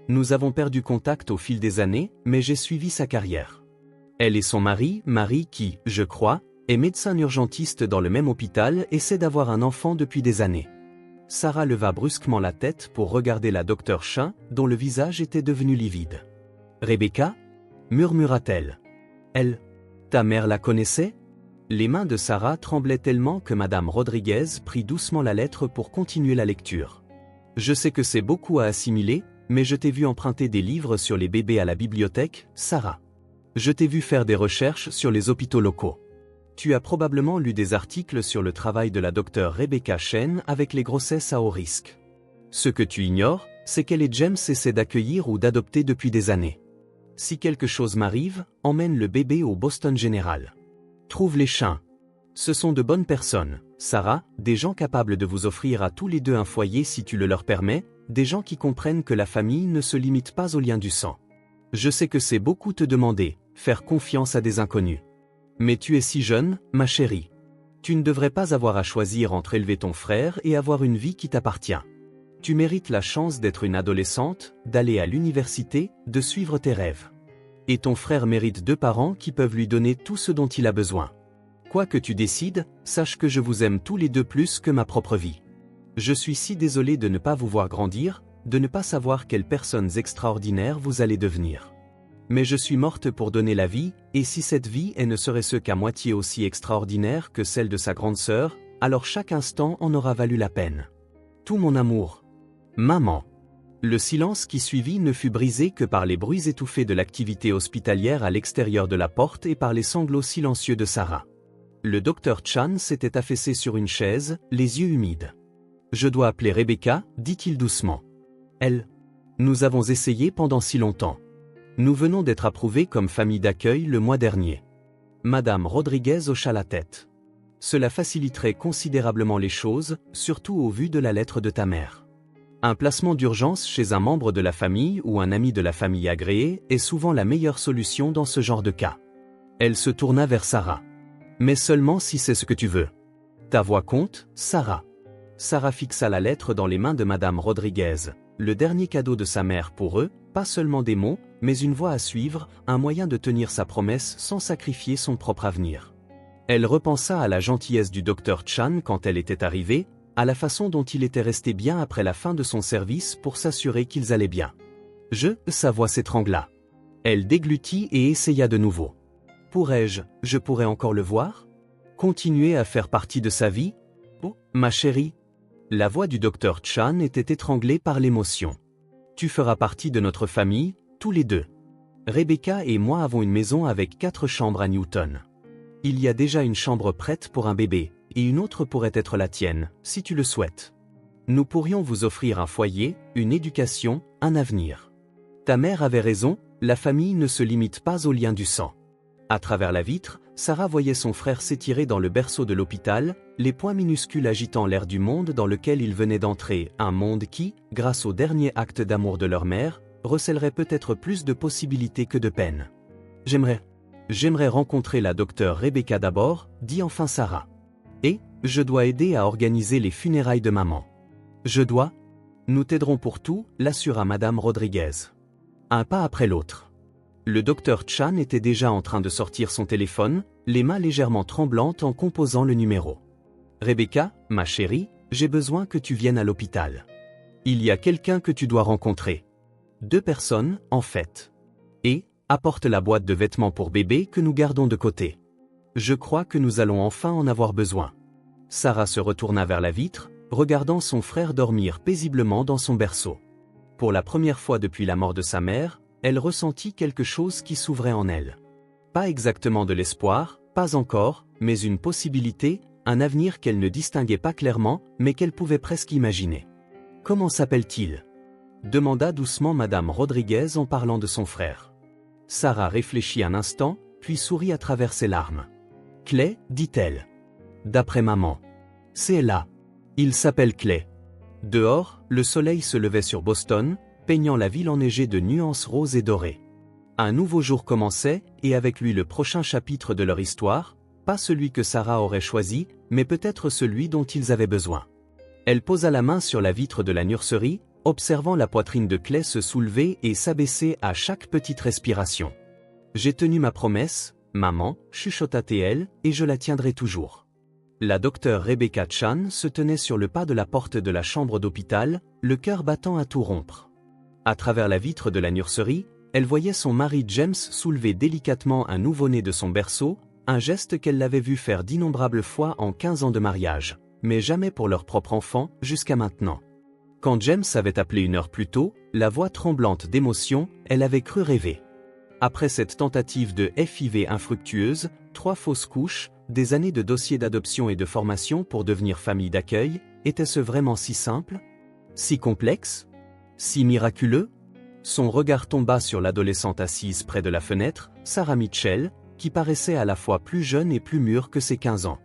Nous avons perdu contact au fil des années, mais j'ai suivi sa carrière. Elle et son mari, qui, je crois, est médecin urgentiste dans le même hôpital, essaie d'avoir un enfant depuis des années. Sarah leva brusquement la tête pour regarder la docteure Chin, dont le visage était devenu livide. « Rebecca » murmura-t-elle. « Elle, ta mère la connaissait ?» Les mains de Sarah tremblaient tellement que Madame Rodriguez prit doucement la lettre pour continuer la lecture. « Je sais que c'est beaucoup à assimiler, mais je t'ai vu emprunter des livres sur les bébés à la bibliothèque, Sarah. Je t'ai vu faire des recherches sur les hôpitaux locaux. Tu as probablement lu des articles sur le travail de la docteure Rebecca Chen avec les grossesses à haut risque. Ce que tu ignores, c'est qu'elle et James essaient d'accueillir ou d'adopter depuis des années. Si quelque chose m'arrive, emmène le bébé au Boston General. Trouve les chiens. Ce sont de bonnes personnes, Sarah, des gens capables de vous offrir à tous les deux un foyer si tu le leur permets, des gens qui comprennent que la famille ne se limite pas au lien du sang. Je sais que c'est beaucoup te demander, faire confiance à des inconnus. Mais tu es si jeune, ma chérie. Tu ne devrais pas avoir à choisir entre élever ton frère et avoir une vie qui t'appartient. Tu mérites la chance d'être une adolescente, d'aller à l'université, de suivre tes rêves. Et ton frère mérite 2 parents qui peuvent lui donner tout ce dont il a besoin. Quoi que tu décides, sache que je vous aime tous les deux plus que ma propre vie. Je suis si désolé de ne pas vous voir grandir, de ne pas savoir quelles personnes extraordinaires vous allez devenir. Mais je suis morte pour donner la vie, et si cette vie ne serait-ce qu'à moitié aussi extraordinaire que celle de sa grande sœur, alors chaque instant en aura valu la peine. Tout mon amour. Maman. Le silence qui suivit ne fut brisé que par les bruits étouffés de l'activité hospitalière à l'extérieur de la porte et par les sanglots silencieux de Sarah. Le docteur Chan s'était affaissé sur une chaise, les yeux humides. « Je dois appeler Rebecca » dit-il doucement. « Elle. Nous avons essayé pendant si longtemps. Nous venons d'être approuvés comme famille d'accueil le mois dernier. » Madame Rodriguez hocha la tête. « Cela faciliterait considérablement les choses, surtout au vu de la lettre de ta mère. Un placement d'urgence chez un membre de la famille ou un ami de la famille agréé est souvent la meilleure solution dans ce genre de cas. » Elle se tourna vers Sarah. « Mais seulement si c'est ce que tu veux. Ta voix compte, Sarah. » Sarah fixa la lettre dans les mains de Madame Rodriguez, le dernier cadeau de sa mère pour eux, pas seulement des mots, mais une voie à suivre, un moyen de tenir sa promesse sans sacrifier son propre avenir. Elle repensa à la gentillesse du docteur Chan quand elle était arrivée, à la façon dont il était resté bien après la fin de son service pour s'assurer qu'ils allaient bien. Sa voix s'étrangla. Elle déglutit et essaya de nouveau. Je pourrais encore le voir? Continuer à faire partie de sa vie? Oh, ma chérie. La voix du docteur Chan était étranglée par l'émotion. Tu feras partie de notre famille, tous les deux. Rebecca et moi avons une maison avec 4 chambres à Newton. Il y a déjà une chambre prête pour un bébé, et une autre pourrait être la tienne, si tu le souhaites. Nous pourrions vous offrir un foyer, une éducation, un avenir. Ta mère avait raison, la famille ne se limite pas au lien du sang. À travers la vitre, Sarah voyait son frère s'étirer dans le berceau de l'hôpital, les poings minuscules agitant l'air du monde dans lequel il venait d'entrer, un monde qui, grâce au dernier acte d'amour de leur mère, recèlerait peut-être plus de possibilités que de peine. J'aimerais rencontrer la docteure Rebecca d'abord, dit enfin Sarah. Et, je dois aider à organiser les funérailles de maman. Nous t'aiderons pour tout, l'assura Madame Rodriguez. Un pas après l'autre. Le docteur Chan était déjà en train de sortir son téléphone, les mains légèrement tremblantes en composant le numéro. Rebecca, ma chérie, j'ai besoin que tu viennes à l'hôpital. Il y a quelqu'un que tu dois rencontrer. 2 personnes, en fait. Et, apporte la boîte de vêtements pour bébé que nous gardons de côté. Je crois que nous allons enfin en avoir besoin. Sarah se retourna vers la vitre, regardant son frère dormir paisiblement dans son berceau. Pour la première fois depuis la mort de sa mère, elle ressentit quelque chose qui s'ouvrait en elle. Pas exactement de l'espoir, pas encore, mais une possibilité, un avenir qu'elle ne distinguait pas clairement, mais qu'elle pouvait presque imaginer. « Comment s'appelle-t-il » demanda doucement Madame Rodriguez en parlant de son frère. Sarah réfléchit un instant, puis sourit à travers ses larmes. « Clay, dit-elle. D'après maman. C'est là. Il s'appelle Clay. » Dehors, le soleil se levait sur Boston, peignant la ville enneigée de nuances roses et dorées. Un nouveau jour commençait, et avec lui le prochain chapitre de leur histoire, pas celui que Sarah aurait choisi, mais peut-être celui dont ils avaient besoin. Elle posa la main sur la vitre de la nurserie, observant la poitrine de Clay se soulever et s'abaisser à chaque petite respiration. « J'ai tenu ma promesse, maman, chuchota-t-elle, et je la tiendrai toujours. » La docteure Rebecca Chan se tenait sur le pas de la porte de la chambre d'hôpital, le cœur battant à tout rompre. À travers la vitre de la nurserie, elle voyait son mari James soulever délicatement un nouveau-né de son berceau, un geste qu'elle l'avait vu faire d'innombrables fois en 15 ans de mariage, mais jamais pour leur propre enfant, jusqu'à maintenant. Quand James avait appelé 1 heure plus tôt, La voix tremblante d'émotion, elle avait cru rêver. Après cette tentative de FIV infructueuse, 3 fausses couches, des années de dossiers d'adoption et de formation pour devenir famille d'accueil, était-ce vraiment si simple? Si complexe? Si miraculeux? Son regard tomba sur l'adolescente assise près de la fenêtre, Sarah Mitchell, qui paraissait à la fois plus jeune et plus mûre que ses 15 ans.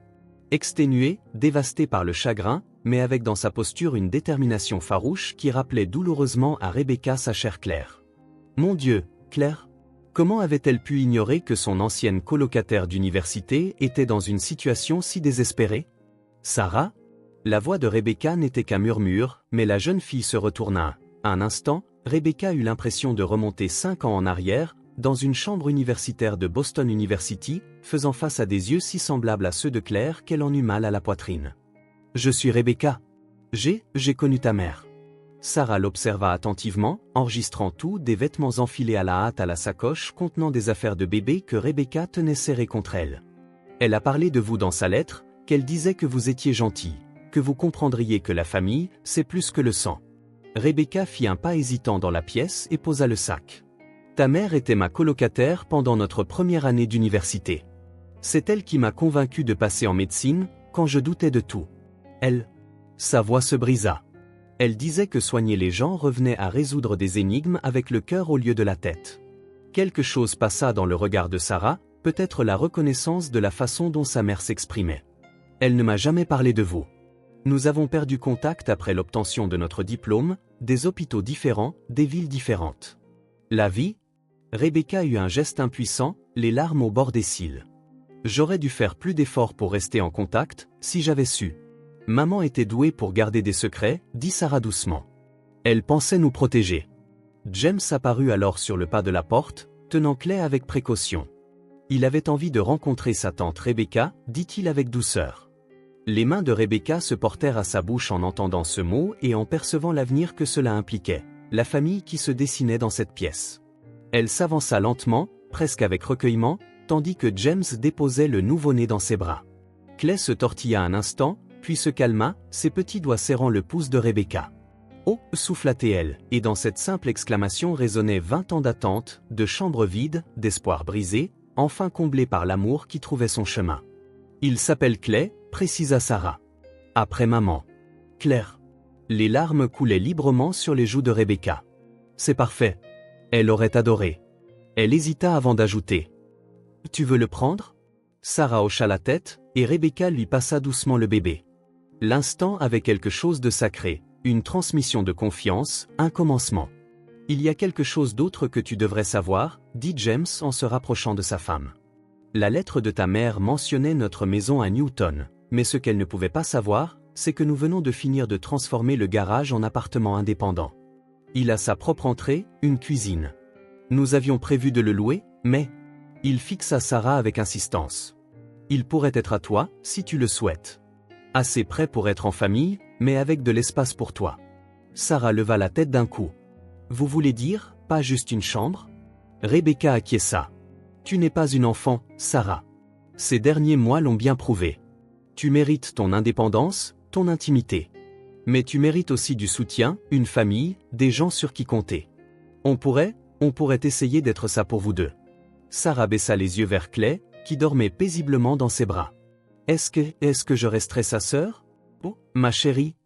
Exténuée, dévastée par le chagrin, mais avec dans sa posture une détermination farouche qui rappelait douloureusement à Rebecca sa chère Claire. Mon Dieu, Claire! Comment avait-elle pu ignorer que son ancienne colocataire d'université était dans une situation si désespérée? Sarah? La voix de Rebecca n'était qu'un murmure, mais la jeune fille se retourna. Un instant, Rebecca eut l'impression de remonter 5 ans en arrière, dans une chambre universitaire de Boston University, faisant face à des yeux si semblables à ceux de Claire qu'elle en eut mal à la poitrine. « Je suis Rebecca. J'ai connu ta mère. » Sarah l'observa attentivement, enregistrant tout, des vêtements enfilés à la hâte à la sacoche contenant des affaires de bébé que Rebecca tenait serrées contre elle. Elle a parlé de vous dans sa lettre, qu'elle disait que vous étiez gentil, que vous comprendriez que la famille, c'est plus que le sang. Rebecca fit un pas hésitant dans la pièce et posa le sac. Ta mère était ma colocataire pendant notre première année d'université. C'est elle qui m'a convaincu de passer en médecine, quand je doutais de tout. Sa voix se brisa. Elle disait que soigner les gens revenait à résoudre des énigmes avec le cœur au lieu de la tête. Quelque chose passa dans le regard de Sarah, peut-être la reconnaissance de la façon dont sa mère s'exprimait. Elle ne m'a jamais parlé de vous. Nous avons perdu contact après l'obtention de notre diplôme, des hôpitaux différents, des villes différentes. La vie? Rebecca eut un geste impuissant, les larmes au bord des cils. J'aurais dû faire plus d'efforts pour rester en contact, si j'avais su. Maman était douée pour garder des secrets, dit Sarah doucement. Elle pensait nous protéger. James apparut alors sur le pas de la porte, tenant Clay avec précaution. Il avait envie de rencontrer sa tante Rebecca, dit-il avec douceur. Les mains de Rebecca se portèrent à sa bouche en entendant ce mot et en percevant l'avenir que cela impliquait, la famille qui se dessinait dans cette pièce. Elle s'avança lentement, presque avec recueillement, tandis que James déposait le nouveau-né dans ses bras. Clay se tortilla un instant, puis se calma, ses petits doigts serrant le pouce de Rebecca. « Oh » souffla-t-elle, et dans cette simple exclamation résonnaient 20 ans d'attente, de chambres vides, d'espoir brisé, enfin comblés par l'amour qui trouvait son chemin. « Il s'appelle Clay », précisa Sarah. « Après maman. »« Claire. » Les larmes coulaient librement sur les joues de Rebecca. « C'est parfait. Elle aurait adoré. » Elle hésita avant d'ajouter. « Tu veux le prendre ?» Sarah hocha la tête, et Rebecca lui passa doucement le bébé. L'instant avait quelque chose de sacré, une transmission de confiance, un commencement. « Il y a quelque chose d'autre que tu devrais savoir, » dit James en se rapprochant de sa femme. La lettre de ta mère mentionnait notre maison à Newton, mais ce qu'elle ne pouvait pas savoir, c'est que nous venons de finir de transformer le garage en appartement indépendant. Il a sa propre entrée, une cuisine. Nous avions prévu de le louer, mais... Il fixa Sarah avec insistance. Il pourrait être à toi, si tu le souhaites. Assez près pour être en famille, mais avec de l'espace pour toi. Sarah leva la tête d'un coup. Vous voulez dire, pas juste une chambre? Rebecca acquiesça. Tu n'es pas une enfant, Sarah. Ces derniers mois l'ont bien prouvé. Tu mérites ton indépendance, ton intimité. Mais tu mérites aussi du soutien, une famille, des gens sur qui compter. On pourrait essayer d'être ça pour vous deux. Sarah baissa les yeux vers Clay, qui dormait paisiblement dans ses bras. Est-ce que je resterai sa sœur? Oh, ma chérie.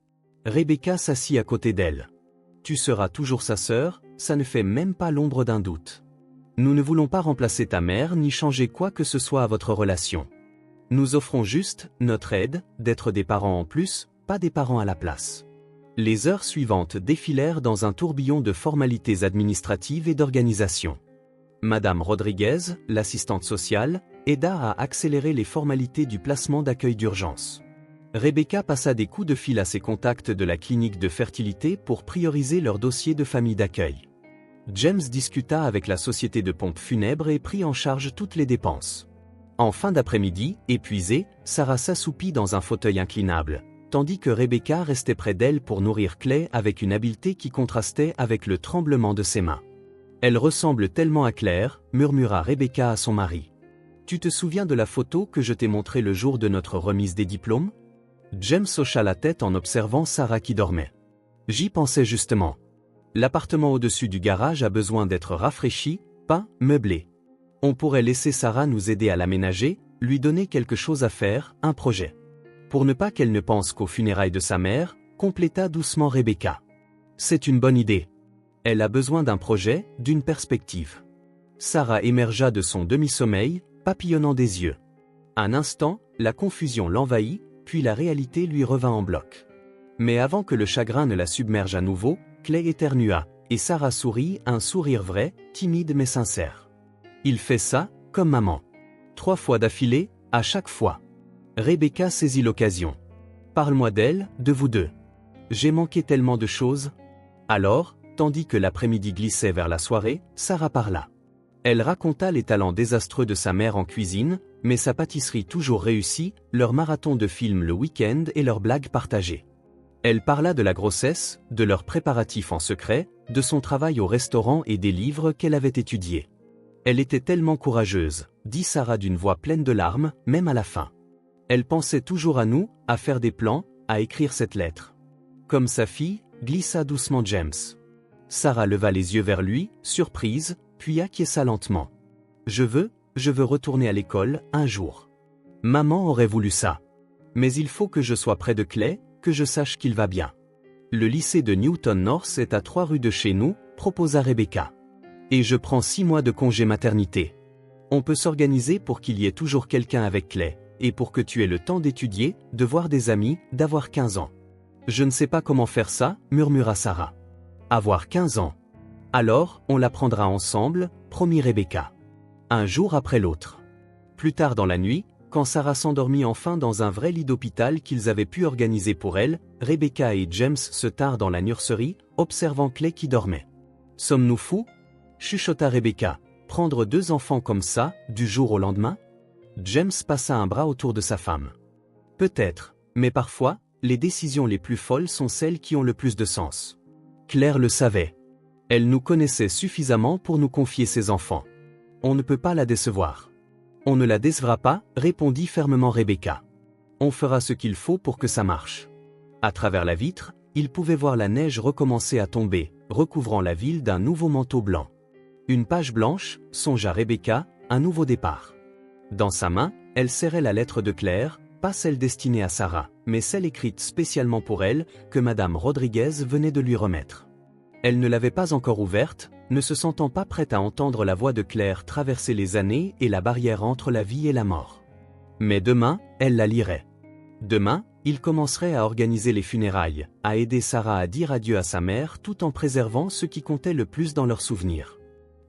Rebecca s'assit à côté d'elle. Tu seras toujours sa sœur, ça ne fait même pas l'ombre d'un doute. Nous ne voulons pas remplacer ta mère ni changer quoi que ce soit à votre relation. Nous offrons juste notre aide, d'être des parents en plus, pas des parents à la place. Les heures suivantes défilèrent dans un tourbillon de formalités administratives et d'organisation. Madame Rodriguez, l'assistante sociale, aida à accélérer les formalités du placement d'accueil d'urgence. Rebecca passa des coups de fil à ses contacts de la clinique de fertilité pour prioriser leur dossier de famille d'accueil. James discuta avec la société de pompes funèbres et prit en charge toutes les dépenses. En fin d'après-midi, épuisée, Sarah s'assoupit dans un fauteuil inclinable, tandis que Rebecca restait près d'elle pour nourrir Clay avec une habileté qui contrastait avec le tremblement de ses mains. « Elle ressemble tellement à Claire », murmura Rebecca à son mari. « Tu te souviens de la photo que je t'ai montrée le jour de notre remise des diplômes ?» James hocha la tête en observant Sarah qui dormait. « J'y pensais justement. L'appartement au-dessus du garage a besoin d'être rafraîchi, pas meublé. On pourrait laisser Sarah nous aider à l'aménager, lui donner quelque chose à faire, un projet. Pour ne pas qu'elle ne pense qu'aux funérailles de sa mère, compléta doucement Rebecca. C'est une bonne idée. Elle a besoin d'un projet, d'une perspective. Sarah émergea de son demi-sommeil, papillonnant des yeux. Un instant, la confusion l'envahit, puis la réalité lui revint en bloc. Mais avant que le chagrin ne la submerge à nouveau, Clay éternua, et Sarah sourit, un sourire vrai, timide mais sincère. Il fait ça, comme maman. 3 fois d'affilée, à chaque fois. Rebecca saisit l'occasion. Parle-moi d'elle, de vous deux. J'ai manqué tellement de choses. Alors, tandis que l'après-midi glissait vers la soirée, Sarah parla. Elle raconta les talents désastreux de sa mère en cuisine, mais sa pâtisserie toujours réussie, leur marathon de films le week-end et leurs blagues partagées. Elle parla de la grossesse, de leurs préparatifs en secret, de son travail au restaurant et des livres qu'elle avait étudiés. Elle était tellement courageuse, dit Sarah d'une voix pleine de larmes, même à la fin. Elle pensait toujours à nous, à faire des plans, à écrire cette lettre. Comme sa fille, glissa doucement James. Sarah leva les yeux vers lui, surprise, puis acquiesça lentement. Je veux retourner à l'école, un jour. Maman aurait voulu ça. Mais il faut que je sois près de Clay, que je sache qu'il va bien. Le lycée de Newton North est à 3 rues de chez nous, proposa Rebecca. Et je prends 6 mois de congé maternité. On peut s'organiser pour qu'il y ait toujours quelqu'un avec Clay, et pour que tu aies le temps d'étudier, de voir des amis, d'avoir 15 ans. Je ne sais pas comment faire ça, murmura Sarah. Avoir 15 ans. Alors, on l'apprendra ensemble, promit Rebecca. Un jour après l'autre. Plus tard dans la nuit, quand Sarah s'endormit enfin dans un vrai lit d'hôpital qu'ils avaient pu organiser pour elle, Rebecca et James se tinrent dans la nurserie, observant Clay qui dormait. « Sommes-nous fous ?» chuchota Rebecca. « Prendre 2 enfants comme ça, du jour au lendemain ?» James passa un bras autour de sa femme. « Peut-être, mais parfois, les décisions les plus folles sont celles qui ont le plus de sens. » Claire le savait. Elle nous connaissait suffisamment pour nous confier ses enfants. On ne peut pas la décevoir. On ne la décevra pas, répondit fermement Rebecca. On fera ce qu'il faut pour que ça marche. À travers la vitre, il pouvait voir la neige recommencer à tomber, recouvrant la ville d'un nouveau manteau blanc. Une page blanche, songea Rebecca, un nouveau départ. Dans sa main, elle serrait la lettre de Claire, pas celle destinée à Sarah, mais celle écrite spécialement pour elle, que Madame Rodriguez venait de lui remettre. Elle ne l'avait pas encore ouverte, ne se sentant pas prête à entendre la voix de Claire traverser les années et la barrière entre la vie et la mort. Mais demain, elle la lirait. Demain, il commencerait à organiser les funérailles, à aider Sarah à dire adieu à sa mère tout en préservant ce qui comptait le plus dans leurs souvenirs.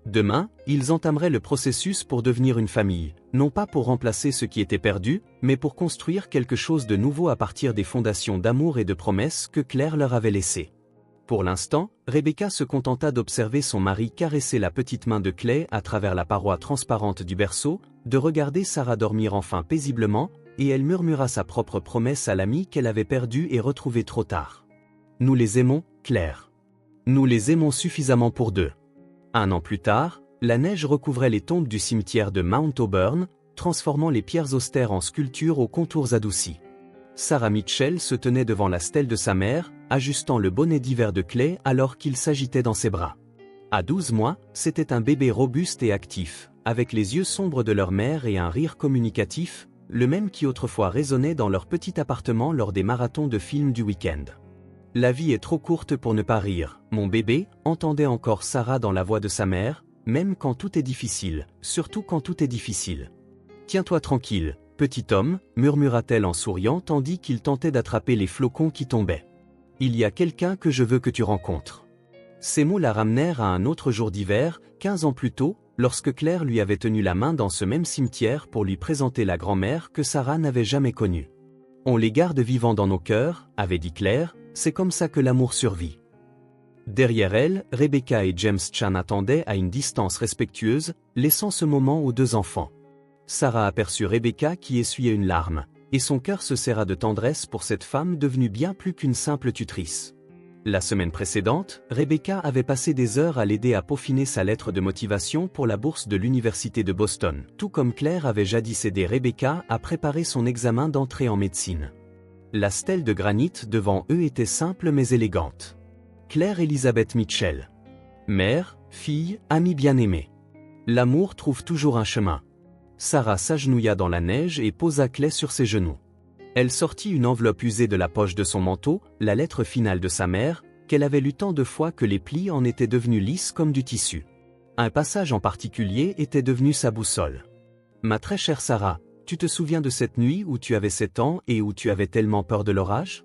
Demain, ils entameraient le processus pour devenir une famille, non pas pour remplacer ce qui était perdu, mais pour construire quelque chose de nouveau à partir des fondations d'amour et de promesses que Claire leur avait laissées. Pour l'instant, Rebecca se contenta d'observer son mari caresser la petite main de Clay à travers la paroi transparente du berceau, de regarder Sarah dormir enfin paisiblement, et elle murmura sa propre promesse à l'amie qu'elle avait perdue et retrouvée trop tard. « Nous les aimons, Claire. Nous les aimons suffisamment pour 2. » 1 an plus tard, la neige recouvrait les tombes du cimetière de Mount Auburn, transformant les pierres austères en sculptures aux contours adoucis. Sarah Mitchell se tenait devant la stèle de sa mère, ajustant le bonnet d'hiver de Clay alors qu'il s'agitait dans ses bras. À 12 mois, c'était un bébé robuste et actif, avec les yeux sombres de leur mère et un rire communicatif, le même qui autrefois résonnait dans leur petit appartement lors des marathons de films du week-end. « La vie est trop courte pour ne pas rire, mon bébé », entendait encore Sarah dans la voix de sa mère, même quand tout est difficile, surtout quand tout est difficile. « Tiens-toi tranquille, petit homme, murmura-t-elle en souriant tandis qu'il tentait d'attraper les flocons qui tombaient. « Il y a quelqu'un que je veux que tu rencontres. » Ces mots la ramenèrent à un autre jour d'hiver, 15 ans plus tôt, lorsque Claire lui avait tenu la main dans ce même cimetière pour lui présenter la grand-mère que Sarah n'avait jamais connue. « On les garde vivants dans nos cœurs, » avait dit Claire, « c'est comme ça que l'amour survit. » Derrière elle, Rebecca et James Chan attendaient à une distance respectueuse, laissant ce moment aux 2 enfants. Sarah aperçut Rebecca qui essuyait une larme, et son cœur se serra de tendresse pour cette femme devenue bien plus qu'une simple tutrice. La semaine précédente, Rebecca avait passé des heures à l'aider à peaufiner sa lettre de motivation pour la bourse de l'université de Boston, tout comme Claire avait jadis aidé Rebecca à préparer son examen d'entrée en médecine. La stèle de granit devant eux était simple mais élégante. Claire Elizabeth Mitchell. Mère, fille, amie bien-aimée. L'amour trouve toujours un chemin. Sarah s'agenouilla dans la neige et posa Clay sur ses genoux. Elle sortit une enveloppe usée de la poche de son manteau, la lettre finale de sa mère, qu'elle avait lue tant de fois que les plis en étaient devenus lisses comme du tissu. Un passage en particulier était devenu sa boussole. « Ma très chère Sarah, tu te souviens de cette nuit où tu avais 7 ans et où tu avais tellement peur de l'orage ?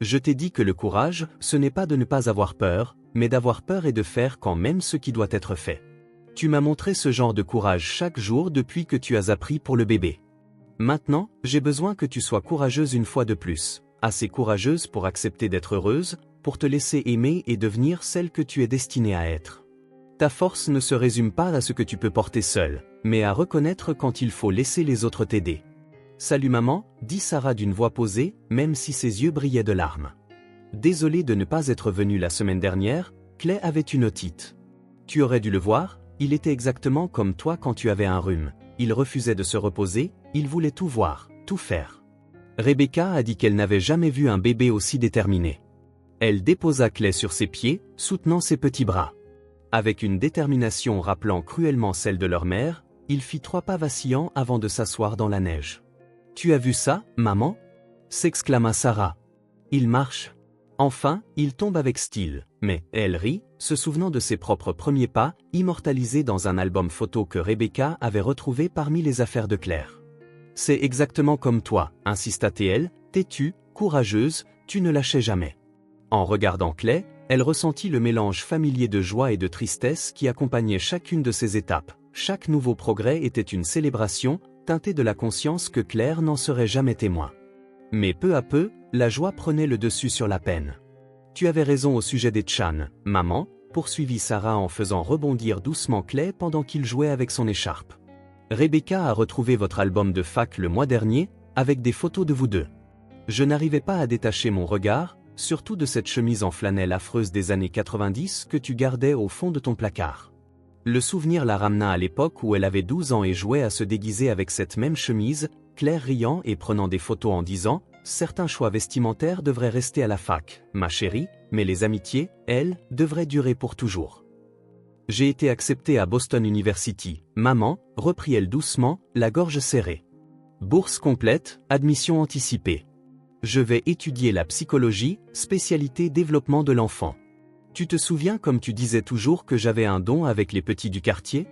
Je t'ai dit que le courage, ce n'est pas de ne pas avoir peur, mais d'avoir peur et de faire quand même ce qui doit être fait. Tu m'as montré ce genre de courage chaque jour depuis que tu as appris pour le bébé. Maintenant, j'ai besoin que tu sois courageuse une fois de plus, assez courageuse pour accepter d'être heureuse, pour te laisser aimer et devenir celle que tu es destinée à être. Ta force ne se résume pas à ce que tu peux porter seule, mais à reconnaître quand il faut laisser les autres t'aider. Salut maman, dit Sarah d'une voix posée, même si ses yeux brillaient de larmes. Désolée de ne pas être venue la semaine dernière, Clay avait une otite. Tu aurais dû le voir, il était exactement comme toi quand tu avais un rhume. Il refusait de se reposer, il voulait tout voir, tout faire. Rebecca a dit qu'elle n'avait jamais vu un bébé aussi déterminé. Elle déposa Clay sur ses pieds, soutenant ses petits bras. Avec une détermination rappelant cruellement celle de leur mère, il fit 3 pas vacillants avant de s'asseoir dans la neige. « Tu as vu ça, maman ?» s'exclama Sarah. « Il marche. » Enfin, il tombe avec style, mais elle rit, se souvenant de ses propres premiers pas, immortalisés dans un album photo que Rebecca avait retrouvé parmi les affaires de Claire. « C'est exactement comme toi, insista-t-elle, têtue, courageuse, tu ne lâchais jamais. » En regardant Clay, elle ressentit le mélange familier de joie et de tristesse qui accompagnait chacune de ces étapes. Chaque nouveau progrès était une célébration, teintée de la conscience que Claire n'en serait jamais témoin. Mais peu à peu, la joie prenait le dessus sur la peine. « Tu avais raison au sujet des Chan, maman, poursuivit Sarah en faisant rebondir doucement Clay pendant qu'il jouait avec son écharpe. Rebecca a retrouvé votre album de fac le mois dernier, avec des photos de vous deux. Je n'arrivais pas à détacher mon regard, surtout de cette chemise en flanelle affreuse des années 90 que tu gardais au fond de ton placard. Le souvenir la ramena à l'époque où elle avait 12 ans et jouait à se déguiser avec cette même chemise, Claire riant et prenant des photos en disant « Certains choix vestimentaires devraient rester à la fac, ma chérie, mais les amitiés, elles, devraient durer pour toujours. » J'ai été acceptée à Boston University, maman, reprit-elle doucement, la gorge serrée. Bourse complète, admission anticipée. Je vais étudier la psychologie, spécialité développement de l'enfant. Tu te souviens comme tu disais toujours que j'avais un don avec les petits du quartier ?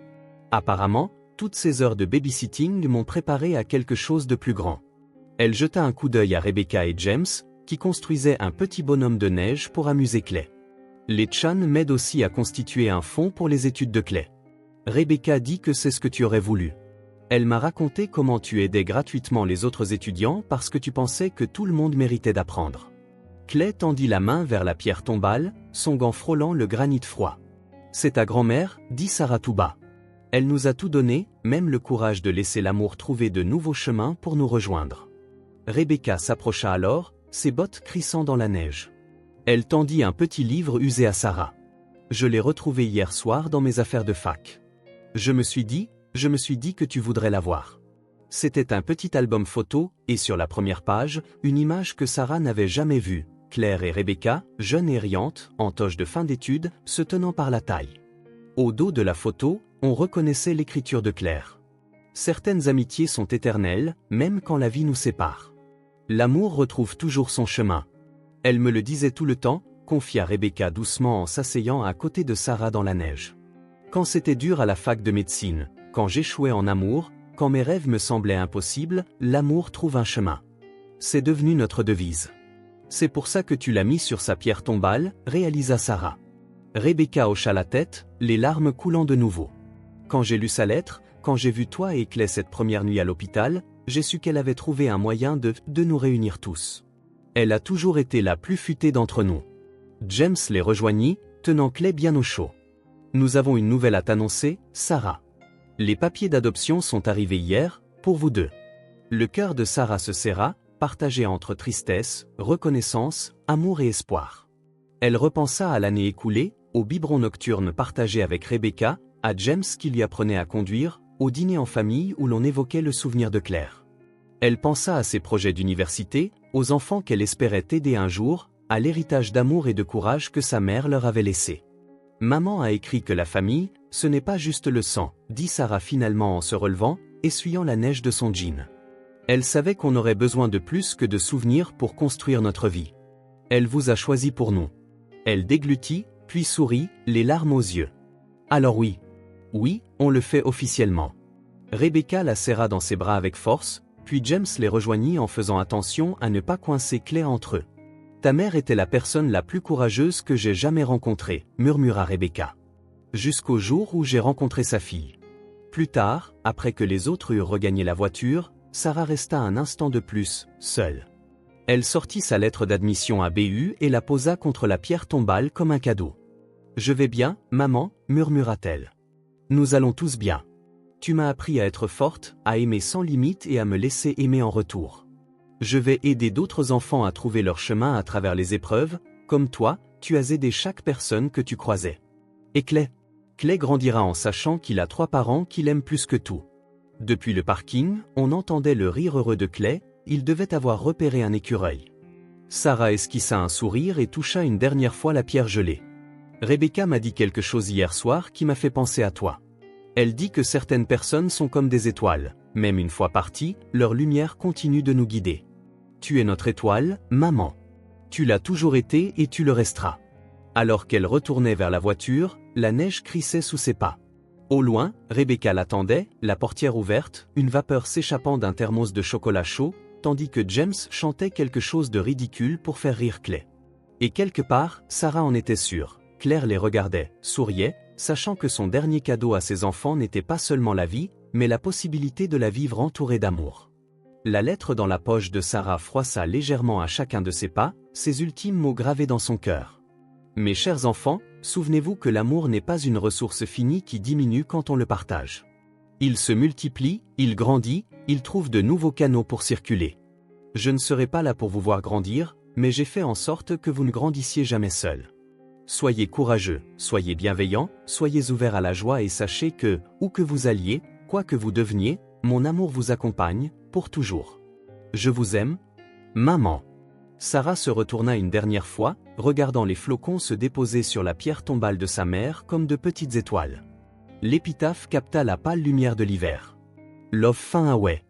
Apparemment, toutes ces heures de babysitting m'ont préparé à quelque chose de plus grand. Elle jeta un coup d'œil à Rebecca et James, qui construisaient un petit bonhomme de neige pour amuser Clay. Les Chan m'aident aussi à constituer un fonds pour les études de Clay. Rebecca dit que c'est ce que tu aurais voulu. Elle m'a raconté comment tu aidais gratuitement les autres étudiants parce que tu pensais que tout le monde méritait d'apprendre. Clay tendit la main vers la pierre tombale, son gant frôlant le granit froid. C'est ta grand-mère, dit Sarah tout bas. Elle nous a tout donné, même le courage de laisser l'amour trouver de nouveaux chemins pour nous rejoindre. Rebecca s'approcha alors, ses bottes crissant dans la neige. Elle tendit un petit livre usé à Sarah. Je l'ai retrouvé hier soir dans mes affaires de fac. Je me suis dit que tu voudrais l'avoir. C'était un petit album photo, et sur la première page, une image que Sarah n'avait jamais vue, Claire et Rebecca, jeunes et riantes, en toge de fin d'études, se tenant par la taille. Au dos de la photo, on reconnaissait l'écriture de Claire. Certaines amitiés sont éternelles, même quand la vie nous sépare. L'amour retrouve toujours son chemin. Elle me le disait tout le temps, confia Rebecca doucement en s'asseyant à côté de Sarah dans la neige. Quand c'était dur à la fac de médecine, quand j'échouais en amour, quand mes rêves me semblaient impossibles, l'amour trouve un chemin. C'est devenu notre devise. C'est pour ça que tu l'as mis sur sa pierre tombale, réalisa Sarah. Rebecca hocha la tête, les larmes coulant de nouveau. Quand j'ai lu sa lettre, quand j'ai vu toi et Clay cette première nuit à l'hôpital, j'ai su qu'elle avait trouvé un moyen de nous réunir tous. Elle a toujours été la plus futée d'entre nous. James les rejoignit, tenant Clay bien au chaud. Nous avons une nouvelle à t'annoncer, Sarah. Les papiers d'adoption sont arrivés hier, pour vous deux. Le cœur de Sarah se serra, partagé entre tristesse, reconnaissance, amour et espoir. Elle repensa à l'année écoulée, au biberon nocturne partagé avec Rebecca, à James qui lui apprenait à conduire, au dîner en famille où l'on évoquait le souvenir de Claire. Elle pensa à ses projets d'université, aux enfants qu'elle espérait aider un jour, à l'héritage d'amour et de courage que sa mère leur avait laissé. Maman a écrit que la famille, ce n'est pas juste le sang, dit Sarah finalement en se relevant, essuyant la neige de son jean. Elle savait qu'on aurait besoin de plus que de souvenirs pour construire notre vie. Elle vous a choisi pour nous. Elle déglutit, puis sourit, les larmes aux yeux. Alors oui. Oui, on le fait officiellement. Rebecca la serra dans ses bras avec force, puis James les rejoignit en faisant attention à ne pas coincer Claire entre eux. Ta mère était la personne la plus courageuse que j'ai jamais rencontrée, murmura Rebecca. Jusqu'au jour où j'ai rencontré sa fille. Plus tard, après que les autres eurent regagné la voiture, Sarah resta un instant de plus, seule. Elle sortit sa lettre d'admission à BU et la posa contre la pierre tombale comme un cadeau. « Je vais bien, maman » murmura-t-elle. « Nous allons tous bien. Tu m'as appris à être forte, à aimer sans limite et à me laisser aimer en retour. Je vais aider d'autres enfants à trouver leur chemin à travers les épreuves, comme toi, tu as aidé chaque personne que tu croisais. Et Clay grandira en sachant qu'il a 3 parents qu'il aime plus que tout. » Depuis le parking, on entendait le rire heureux de Clay, il devait avoir repéré un écureuil. Sarah esquissa un sourire et toucha une dernière fois la pierre gelée. Rebecca m'a dit quelque chose hier soir qui m'a fait penser à toi. Elle dit que certaines personnes sont comme des étoiles, même une fois parties, leur lumière continue de nous guider. Tu es notre étoile, maman. Tu l'as toujours été et tu le resteras. Alors qu'elle retournait vers la voiture, la neige crissait sous ses pas. Au loin, Rebecca l'attendait, la portière ouverte, une vapeur s'échappant d'un thermos de chocolat chaud, tandis que James chantait quelque chose de ridicule pour faire rire Clay. Et quelque part, Sarah en était sûre. Claire les regardait, souriait, sachant que son dernier cadeau à ses enfants n'était pas seulement la vie, mais la possibilité de la vivre entourée d'amour. La lettre dans la poche de Sarah froissa légèrement à chacun de ses pas, ses ultimes mots gravés dans son cœur. Mes chers enfants, souvenez-vous que l'amour n'est pas une ressource finie qui diminue quand on le partage. Il se multiplie, il grandit, il trouve de nouveaux canaux pour circuler. Je ne serai pas là pour vous voir grandir, mais j'ai fait en sorte que vous ne grandissiez jamais seul. Soyez courageux, soyez bienveillants, soyez ouverts à la joie et sachez que, où que vous alliez, quoi que vous deveniez, mon amour vous accompagne, pour toujours. Je vous aime, maman. Sarah se retourna une dernière fois, regardant les flocons se déposer sur la pierre tombale de sa mère comme de petites étoiles. L'épitaphe capta la pâle lumière de l'hiver. Love fin Away.